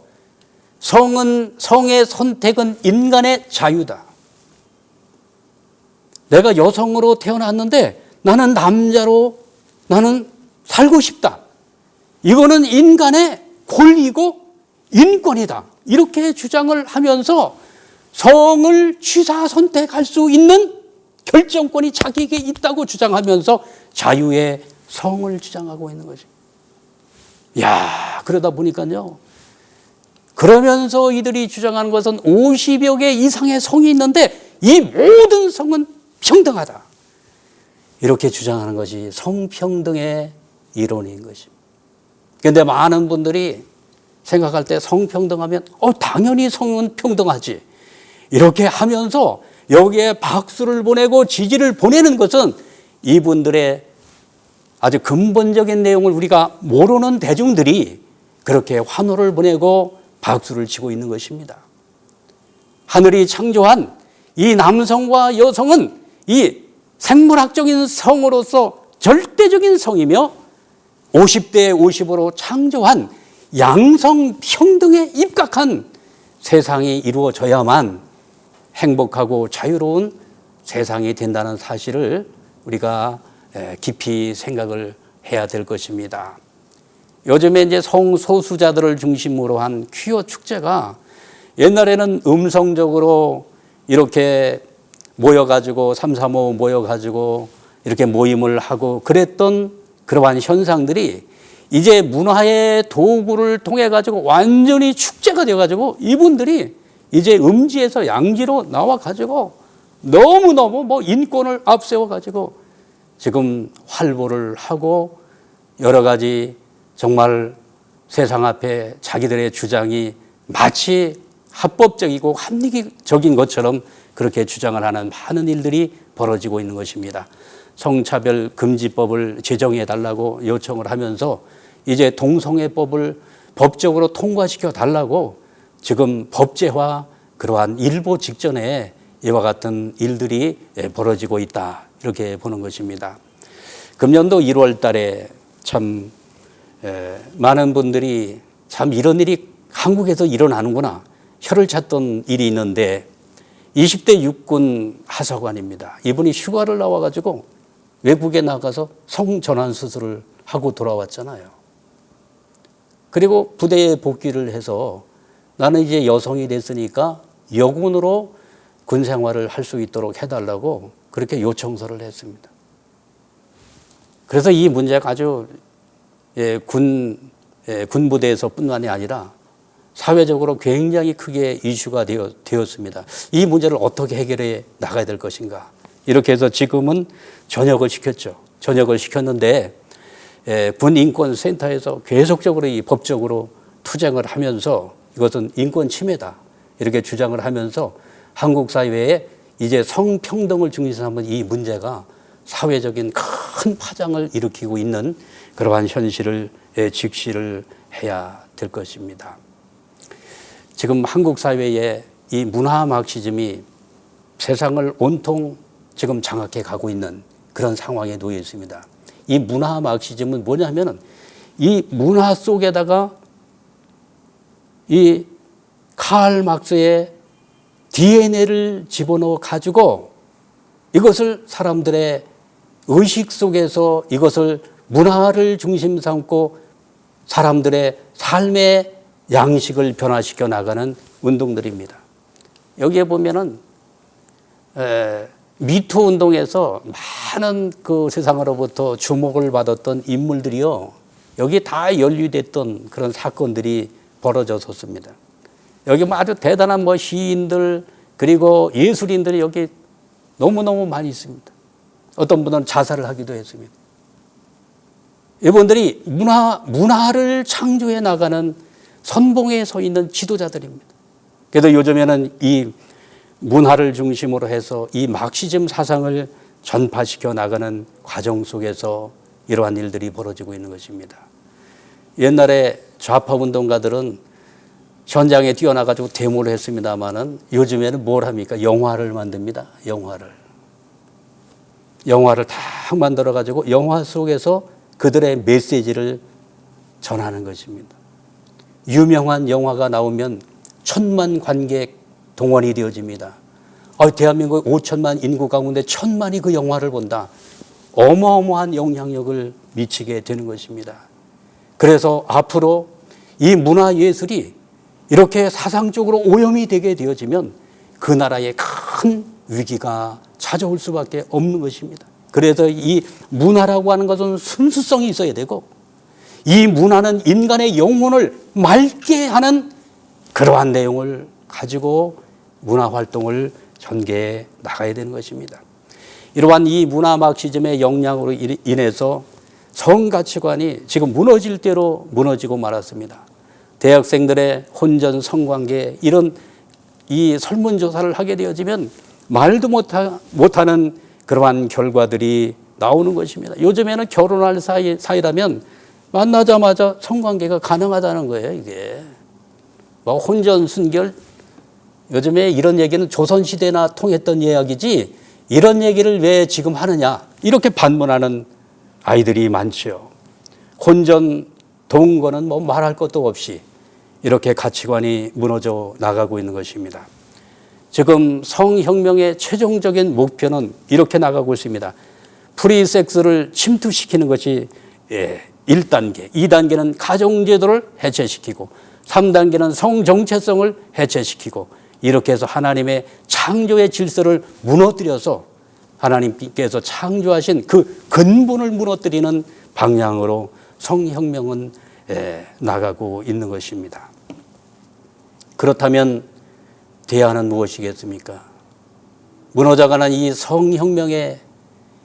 성의 선택은 인간의 자유다. 내가 여성으로 태어났는데 나는 남자로 나는 살고 싶다. 이거는 인간의 권리고 인권이다. 이렇게 주장을 하면서 성을 취사 선택할 수 있는 결정권이 자기에게 있다고 주장하면서 자유의 성을 주장하고 있는 거죠. 야, 그러다 보니까요. 그러면서 이들이 주장하는 것은 50여 개 이상의 성이 있는데 이 모든 성은 평등하다. 이렇게 주장하는 것이 성평등의 이론인 것입니다. 그런데 많은 분들이 생각할 때 성평등하면 당연히 성은 평등하지. 이렇게 하면서 여기에 박수를 보내고 지지를 보내는 것은 이분들의 아주 근본적인 내용을 우리가 모르는 대중들이 그렇게 환호를 보내고 박수를 치고 있는 것입니다. 하늘이 창조한 이 남성과 여성은 이 생물학적인 성으로서 절대적인 성이며 50대 50으로 창조한 양성 평등에 입각한 세상이 이루어져야만 행복하고 자유로운 세상이 된다는 사실을 우리가 깊이 생각을 해야 될 것입니다. 요즘에 이제 성소수자들을 중심으로 한 퀴어 축제가 옛날에는 음성적으로 이렇게 모여가지고 335 모여가지고 이렇게 모임을 하고 그랬던 그러한 현상들이 이제 문화의 도구를 통해 가지고 완전히 축제가 되어 가지고 이분들이 이제 음지에서 양지로 나와 가지고 너무너무 뭐 인권을 앞세워 가지고 지금 활보를 하고 여러 가지 정말 세상 앞에 자기들의 주장이 마치 합법적이고 합리적인 것처럼 그렇게 주장을 하는 많은 일들이 벌어지고 있는 것입니다. 성차별 금지법을 제정해 달라고 요청을 하면서 이제 동성애법을 법적으로 통과시켜 달라고 지금 법제화 그러한 일보 직전에 이와 같은 일들이 벌어지고 있다. 이렇게 보는 것입니다. 금년도 1월 달에 참 많은 분들이 참 이런 일이 한국에서 일어나는구나 혀를 찼던 일이 있는데 20대 육군 하사관입니다. 이분이 휴가를 나와가지고 외국에 나가서 성전환 수술을 하고 돌아왔잖아요. 그리고 부대에 복귀를 해서 나는 이제 여성이 됐으니까 여군으로 군 생활을 할 수 있도록 해달라고 그렇게 요청서를 했습니다. 그래서 이 문제가 아주 군부대에서뿐만이 아니라 사회적으로 굉장히 크게 이슈가 되었습니다. 이 문제를 어떻게 해결해 나가야 될 것인가. 이렇게 해서 지금은 전역을 시켰죠. 전역을 시켰는데 군인권센터에서 계속적으로 이 법적으로 투쟁을 하면서 이것은 인권 침해다. 이렇게 주장을 하면서 한국 사회에 이제 성평등을 중심으로 하면 이 문제가 사회적인 큰 파장을 일으키고 있는 그러한 현실을 직시를 해야 될 것입니다. 지금 한국 사회에 이 문화 마르크시즘이 세상을 온통 지금 장악해 가고 있는 그런 상황에 놓여 있습니다. 이 문화 마르크시즘은 뭐냐면은 이 문화 속에다가 이 칼 막스의 DNA를 집어넣어 가지고 이것을 사람들의 의식 속에서 이것을 문화를 중심 삼고 사람들의 삶의 양식을 변화시켜 나가는 운동들입니다. 여기에 보면은 미투 운동에서 많은 그 세상으로부터 주목을 받았던 인물들이요. 여기 다 연루됐던 그런 사건들이 벌어졌었습니다. 여기 뭐 아주 대단한 뭐 시인들 그리고 예술인들이 여기 너무너무 많이 있습니다. 어떤 분은 자살을 하기도 했습니다. 이분들이 문화를 창조해 나가는 선봉에 서 있는 지도자들입니다. 그래서 요즘에는 이 문화를 중심으로 해서 이 마르크시즘 사상을 전파시켜 나가는 과정 속에서 이러한 일들이 벌어지고 있는 것입니다. 옛날에 좌파 운동가들은 현장에 뛰어나가지고 데모를 했습니다마는 요즘에는 뭘 합니까? 영화를 만듭니다. 영화를 다 만들어가지고 영화 속에서 그들의 메시지를 전하는 것입니다. 유명한 영화가 나오면 1,000만 관객 동원이 되어집니다. 대한민국 5천만 인구 가운데 1,000만이 그 영화를 본다. 어마어마한 영향력을 미치게 되는 것입니다. 그래서 앞으로 이 문화예술이 이렇게 사상적으로 오염이 되게 되어지면 그 나라에 큰 위기가 찾아올 수밖에 없는 것입니다. 그래서 이 문화라고 하는 것은 순수성이 있어야 되고, 이 문화는 인간의 영혼을 맑게 하는 그러한 내용을 가지고 문화활동을 전개해 나가야 되는 것입니다. 이러한 이 문화 마르크시즘의 영향으로 인해서 성가치관이 지금 무너질 대로 무너지고 말았습니다. 대학생들의 혼전 성관계, 이런 이 설문조사를 하게 되어지면 말도 못하는 그러한 결과들이 나오는 것입니다. 요즘에는 결혼할 사이라면 만나자마자 성관계가 가능하다는 거예요, 이게. 혼전, 순결, 요즘에 이런 얘기는 조선시대나 통했던 이야기지 이런 얘기를 왜 지금 하느냐, 이렇게 반문하는 아이들이 많죠. 혼전, 동거는 뭐 말할 것도 없이 이렇게 가치관이 무너져 나가고 있는 것입니다. 지금 성혁명의 최종적인 목표는 이렇게 나가고 있습니다. 프리섹스를 침투시키는 것이 1단계, 2단계는 가정제도를 해체시키고 3단계는 성정체성을 해체시키고, 이렇게 해서 하나님의 창조의 질서를 무너뜨려서 하나님께서 창조하신 그 근본을 무너뜨리는 방향으로 성혁명은 나가고 있는 것입니다. 그렇다면 대안은 무엇이겠습니까? 무너져가는 이 성혁명의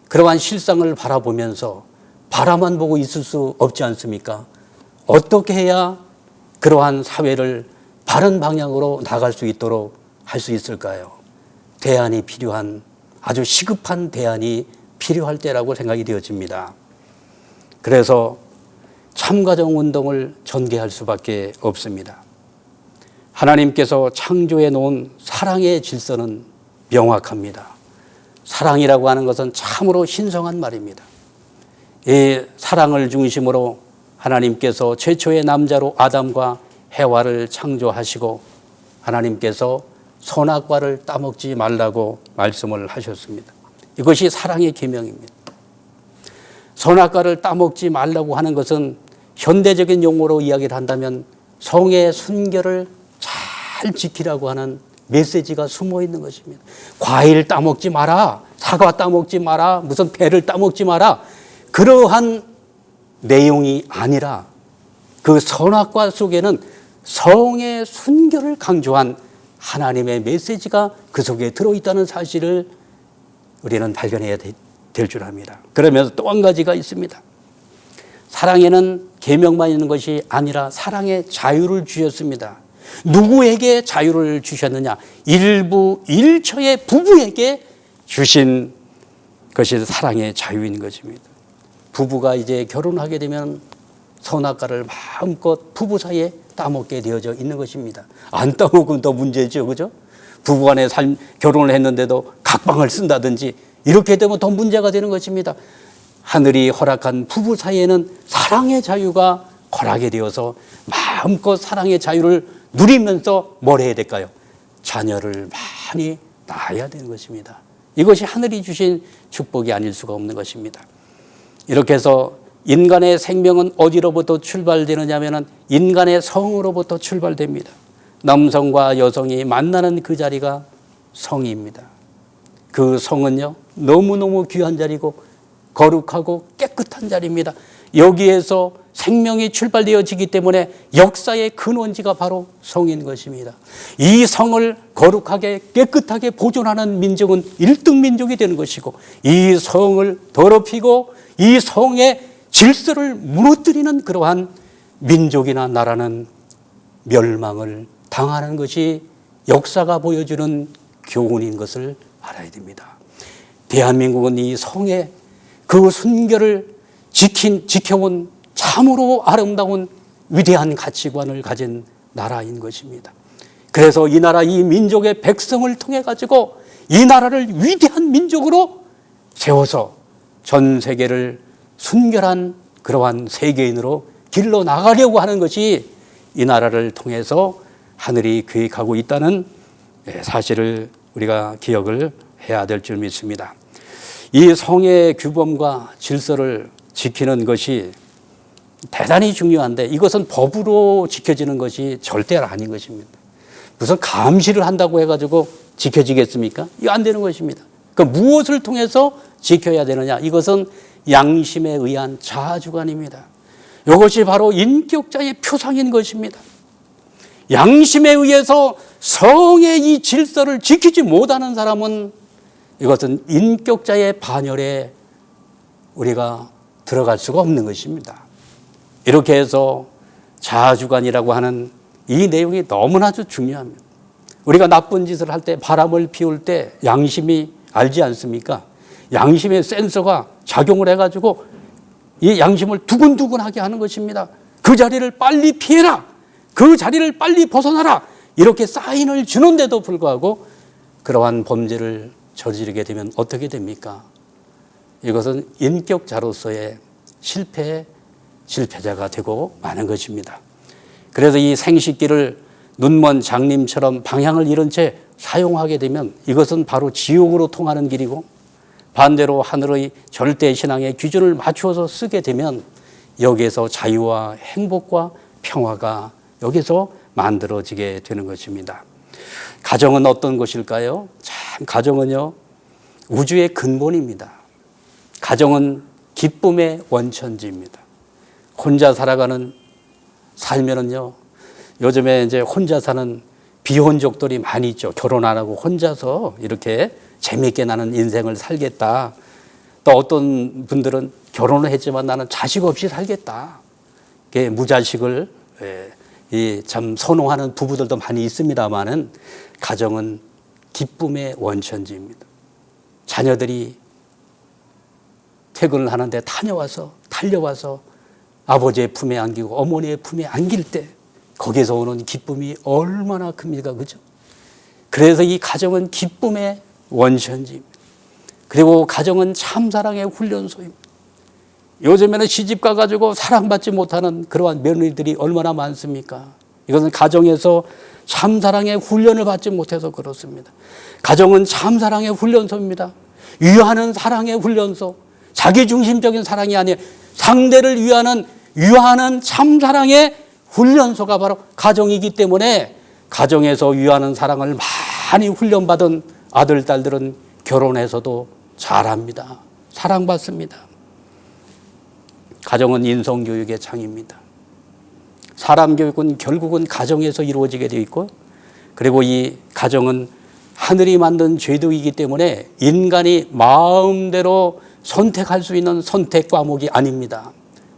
그러한 실상을 바라보면서 바라만 보고 있을 수 없지 않습니까? 어떻게 해야 그러한 사회를 바른 방향으로 나갈 수 있도록 할 수 있을까요? 대안이 필요한, 아주 시급한 대안이 필요할 때라고 생각이 되어집니다. 그래서 참가정운동을 전개할 수밖에 없습니다. 하나님께서 창조해 놓은 사랑의 질서는 명확합니다. 사랑이라고 하는 것은 참으로 신성한 말입니다. 이 사랑을 중심으로 하나님께서 최초의 남자로 아담과 해와를 창조하시고 하나님께서 선악과를 따먹지 말라고 말씀을 하셨습니다. 이것이 사랑의 계명입니다. 선악과를 따먹지 말라고 하는 것은 현대적인 용어로 이야기를 한다면 성의 순결을 잘 지키라고 하는 메시지가 숨어 있는 것입니다. 과일 따먹지 마라, 사과 따먹지 마라, 무슨 배를 따먹지 마라, 그러한 내용이 아니라 그 선악과 속에는 성의 순결을 강조한 하나님의 메시지가 그 속에 들어있다는 사실을 우리는 발견해야 될 줄 압니다. 그러면서 또 한 가지가 있습니다. 사랑에는 계명만 있는 것이 아니라 사랑의 자유를 주셨습니다. 누구에게 자유를 주셨느냐? 일부 일처의 부부에게 주신 것이 사랑의 자유인 것입니다. 부부가 이제 결혼하게 되면 선악과를 마음껏 부부 사이에 따먹게 되어져 있는 것입니다. 안 따먹으면 더 문제죠, 그죠? 부부간에 결혼을 했는데도 각방을 쓴다든지 이렇게 되면 더 문제가 되는 것입니다. 하늘이 허락한 부부 사이에는 사랑의 자유가 허락이 되어서 마음껏 사랑의 자유를 누리면서 뭘 해야 될까요? 자녀를 많이 낳아야 되는 것입니다. 이것이 하늘이 주신 축복이 아닐 수가 없는 것입니다. 이렇게 해서 인간의 생명은 어디로부터 출발되느냐면 인간의 성으로부터 출발됩니다. 남성과 여성이 만나는 그 자리가 성입니다. 그 성은요, 너무너무 귀한 자리고 거룩하고 깨끗한 자리입니다. 여기에서 생명이 출발되어지기 때문에 역사의 근원지가 바로 성인 것입니다. 이 성을 거룩하게 깨끗하게 보존하는 민족은 1등 민족이 되는 것이고, 이 성을 더럽히고 이 성의 질서를 무너뜨리는 그러한 민족이나 나라는 멸망을 당하는 것이 역사가 보여주는 교훈인 것을 알아야 됩니다. 대한민국은 이 성의 그 순결을 지켜온 참으로 아름다운 위대한 가치관을 가진 나라인 것입니다. 그래서 이 나라, 이 민족의 백성을 통해 가지고 이 나라를 위대한 민족으로 세워서 전 세계를 순결한 그러한 세계인으로 길러 나가려고 하는 것이 이 나라를 통해서 하늘이 계획하고 있다는 사실을 우리가 기억을 해야 될 줄 믿습니다. 이 성의 규범과 질서를 지키는 것이 대단히 중요한데 이것은 법으로 지켜지는 것이 절대 아닌 것입니다. 무슨 감시를 한다고 해가지고 지켜지겠습니까? 이거 안 되는 것입니다. 그러니까 무엇을 통해서 지켜야 되느냐? 이것은 양심에 의한 자아주관입니다. 이것이 바로 인격자의 표상인 것입니다. 양심에 의해서 성의 이 질서를 지키지 못하는 사람은 이것은 인격자의 반열에 우리가 들어갈 수가 없는 것입니다. 이렇게 해서 자아주관이라고 하는 이 내용이 너무나도 중요합니다. 우리가 나쁜 짓을 할 때, 바람을 피울 때 양심이 알지 않습니까? 양심의 센서가 작용을 해가지고 이 양심을 두근두근하게 하는 것입니다. 그 자리를 빨리 피해라. 그 자리를 빨리 벗어나라. 이렇게 사인을 주는데도 불구하고 그러한 범죄를 저지르게 되면 어떻게 됩니까? 이것은 인격자로서의 실패자가 되고 마는 것입니다. 그래서 이 생식기를 눈먼 장님처럼 방향을 잃은 채 사용하게 되면 이것은 바로 지옥으로 통하는 길이고, 반대로 하늘의 절대 신앙의 기준을 맞추어서 쓰게 되면 여기에서 자유와 행복과 평화가 여기서 만들어지게 되는 것입니다. 가정은 어떤 것일까요? 참, 가정은요, 우주의 근본입니다. 가정은 기쁨의 원천지입니다. 혼자 살면은요, 요즘에 이제 혼자 사는 비혼족들이 많이 있죠. 결혼 안 하고 혼자서 이렇게 재미있게 나는 인생을 살겠다. 또 어떤 분들은 결혼을 했지만 나는 자식 없이 살겠다. 무자식을 참 선호하는 부부들도 많이 있습니다만은 가정은 기쁨의 원천지입니다. 자녀들이 퇴근을 하는데 달려와서 아버지의 품에 안기고 어머니의 품에 안길 때 거기에서 오는 기쁨이 얼마나 큽니까? 그죠? 그래서 이 가정은 기쁨의 원천지입니다. 그리고 가정은 참사랑의 훈련소입니다. 요즘에는 시집 가가지고 사랑받지 못하는 그러한 며느리들이 얼마나 많습니까? 이것은 가정에서 참사랑의 훈련을 받지 못해서 그렇습니다. 가정은 참사랑의 훈련소입니다. 위하는 사랑의 훈련소. 자기중심적인 사랑이 아니에요. 상대를 위하는 참사랑의 훈련소가 바로 가정이기 때문에 가정에서 위하는 사랑을 많이 훈련받은 아들, 딸들은 결혼해서도 잘합니다. 사랑받습니다. 가정은 인성교육의 장입니다. 사람 교육은 결국은 가정에서 이루어지게 되어 있고, 그리고 이 가정은 하늘이 만든 제도이기 때문에 인간이 마음대로 선택할 수 있는 선택 과목이 아닙니다.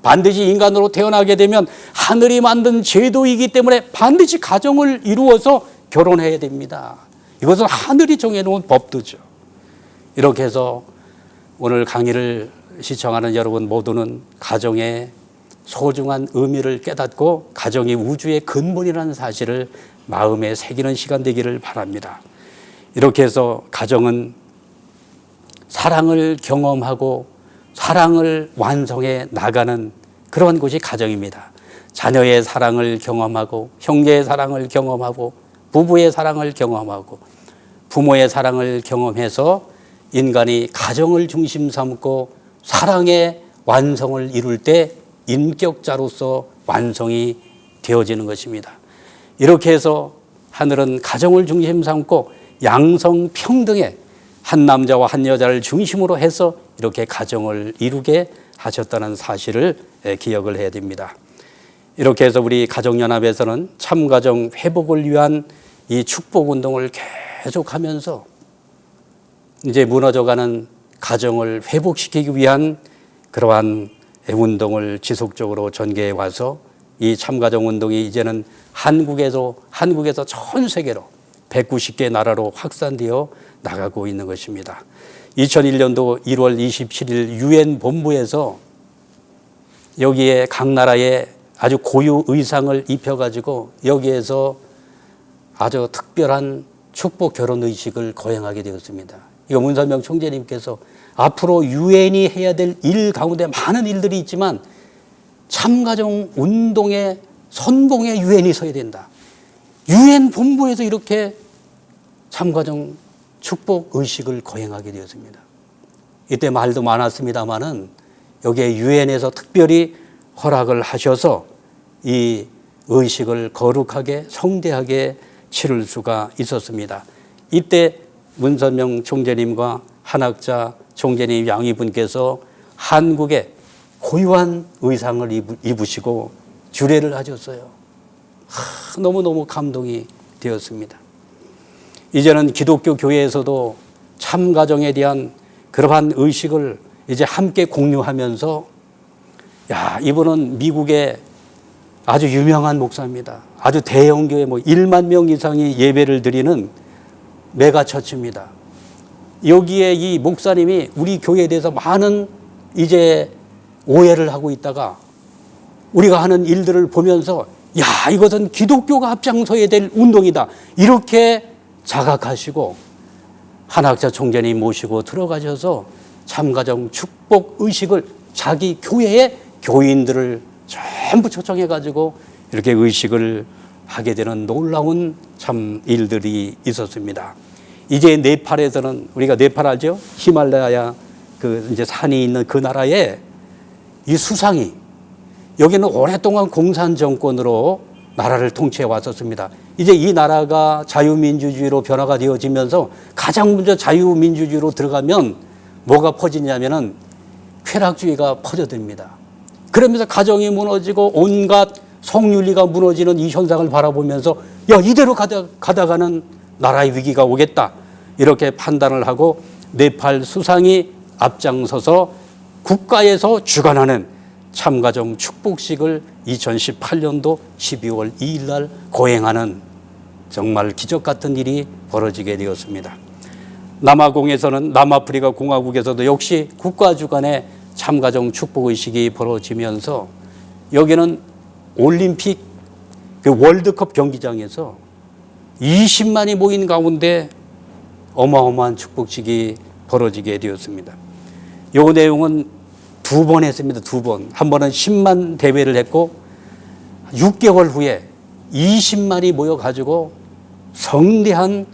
반드시 인간으로 태어나게 되면 하늘이 만든 제도이기 때문에 반드시 가정을 이루어서 결혼해야 됩니다. 이것은 하늘이 정해놓은 법도죠. 이렇게 해서 오늘 강의를 시청하는 여러분 모두는 가정의 소중한 의미를 깨닫고 가정이 우주의 근본이라는 사실을 마음에 새기는 시간 되기를 바랍니다. 이렇게 해서 가정은 사랑을 경험하고 사랑을 완성해 나가는 그런 곳이 가정입니다. 자녀의 사랑을 경험하고 형제의 사랑을 경험하고 부부의 사랑을 경험하고 부모의 사랑을 경험해서 인간이 가정을 중심 삼고 사랑의 완성을 이룰 때 인격자로서 완성이 되어지는 것입니다. 이렇게 해서 하늘은 가정을 중심 삼고 양성평등의 한 남자와 한 여자를 중심으로 해서 이렇게 가정을 이루게 하셨다는 사실을 기억을 해야 됩니다. 이렇게 해서 우리 가정연합에서는 참가정 회복을 위한 이 축복운동을 계속하면서 이제 무너져가는 가정을 회복시키기 위한 그러한 운동을 지속적으로 전개해 와서 이 참가정 운동이 이제는 한국에서 전 세계로 190개 나라로 확산되어 나가고 있는 것입니다. 2001년도 1월 27일 유엔 본부에서 여기에 각 나라에 아주 고유 의상을 입혀가지고 여기에서 아주 특별한 축복 결혼 의식을 거행하게 되었습니다. 이거 문선명 총재님께서 앞으로 유엔이 해야 될 일 가운데 많은 일들이 있지만 참가정 운동의 선봉에 유엔이 서야 된다. 유엔 본부에서 이렇게 참가정 축복 의식을 거행하게 되었습니다. 이때 말도 많았습니다마는 여기에 유엔에서 특별히 허락을 하셔서 이 의식을 거룩하게 성대하게 치를 수가 있었습니다. 이때 문선명 총재님과 한학자 총재님 양위분께서 한국의 고유한 의상을 입으시고 주례를 하셨어요. 너무너무 감동이 되었습니다. 이제는 기독교 교회에서도 참가정에 대한 그러한 의식을 이제 함께 공유하면서 이분은 미국의 아주 유명한 목사입니다. 아주 대형 교회 1만 명 이상이 예배를 드리는 메가처치입니다. 여기에 이 목사님이 우리 교회에 대해서 많은 이제 오해를 하고 있다가 우리가 하는 일들을 보면서 이것은 기독교가 앞장서야 될 운동이다. 이렇게 자각하시고 한학자 총재님 모시고 들어가셔서 참가정 축복 의식을 자기 교회의 교인들을 전부 초청해가지고 이렇게 의식을 하게 되는 놀라운 참 일들이 있었습니다. 이제 네팔에서는 우리가 네팔 알죠? 히말라야 이제 산이 있는 그 나라에 이 수상이 여기는 오랫동안 공산 정권으로 나라를 통치해 왔었습니다. 이제 이 나라가 자유민주주의로 변화가 되어지면서 가장 먼저 자유민주주의로 들어가면 뭐가 퍼지냐면은 쾌락주의가 퍼져듭니다. 그러면서 가정이 무너지고 온갖 성윤리가 무너지는 이 현상을 바라보면서 이대로 가다가는 나라의 위기가 오겠다. 이렇게 판단을 하고 네팔 수상이 앞장서서 국가에서 주관하는 참가정 축복식을 2018년도 12월 2일 날 거행하는 정말 기적 같은 일이 벌어지게 되었습니다. 남아공에서는 남아프리카 공화국에서도 역시 국가 주관의 참가정 축복의식이 벌어지면서 여기는 올림픽 월드컵 경기장에서 20만이 모인 가운데 어마어마한 축복식이 벌어지게 되었습니다. 이 내용은 2번 했습니다. 2번. 한 번은 10만 대회를 했고 6개월 후에 20만이 모여가지고 성대한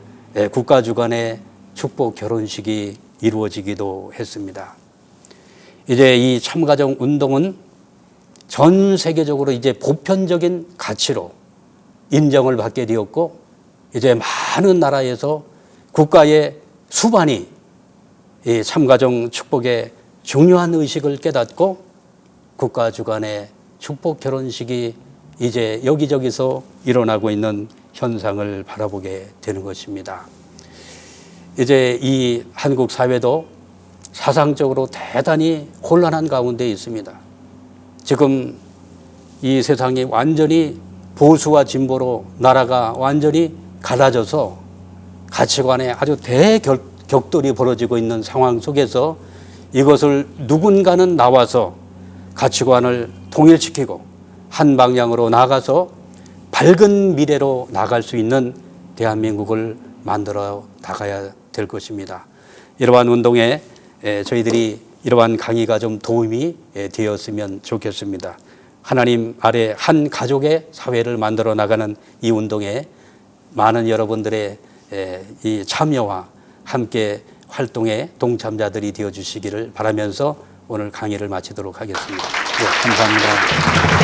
국가 주관의 축복 결혼식이 이루어지기도 했습니다. 이제 이 참가정 운동은 전 세계적으로 이제 보편적인 가치로 인정을 받게 되었고 이제 많은 나라에서 국가의 수반이 이 참가정 축복의 중요한 의식을 깨닫고 국가 주관의 축복 결혼식이 이제 여기저기서 일어나고 있는 현상을 바라보게 되는 것입니다. 이제 이 한국 사회도 사상적으로 대단히 혼란한 가운데 있습니다. 지금 이 세상이 완전히 보수와 진보로 나라가 완전히 갈라져서 가치관에 아주 대격돌이 벌어지고 있는 상황 속에서 이것을 누군가는 나와서 가치관을 통일시키고 한 방향으로 나가서 밝은 미래로 나갈 수 있는 대한민국을 만들어 나가야 될 것입니다. 이러한 운동에 저희들이 이러한 강의가 좀 도움이 되었으면 좋겠습니다. 하나님 아래 한 가족의 사회를 만들어 나가는 이 운동에 많은 여러분들의 이 참여와 함께 활동에 동참자들이 되어 주시기를 바라면서 오늘 강의를 마치도록 하겠습니다. 감사합니다.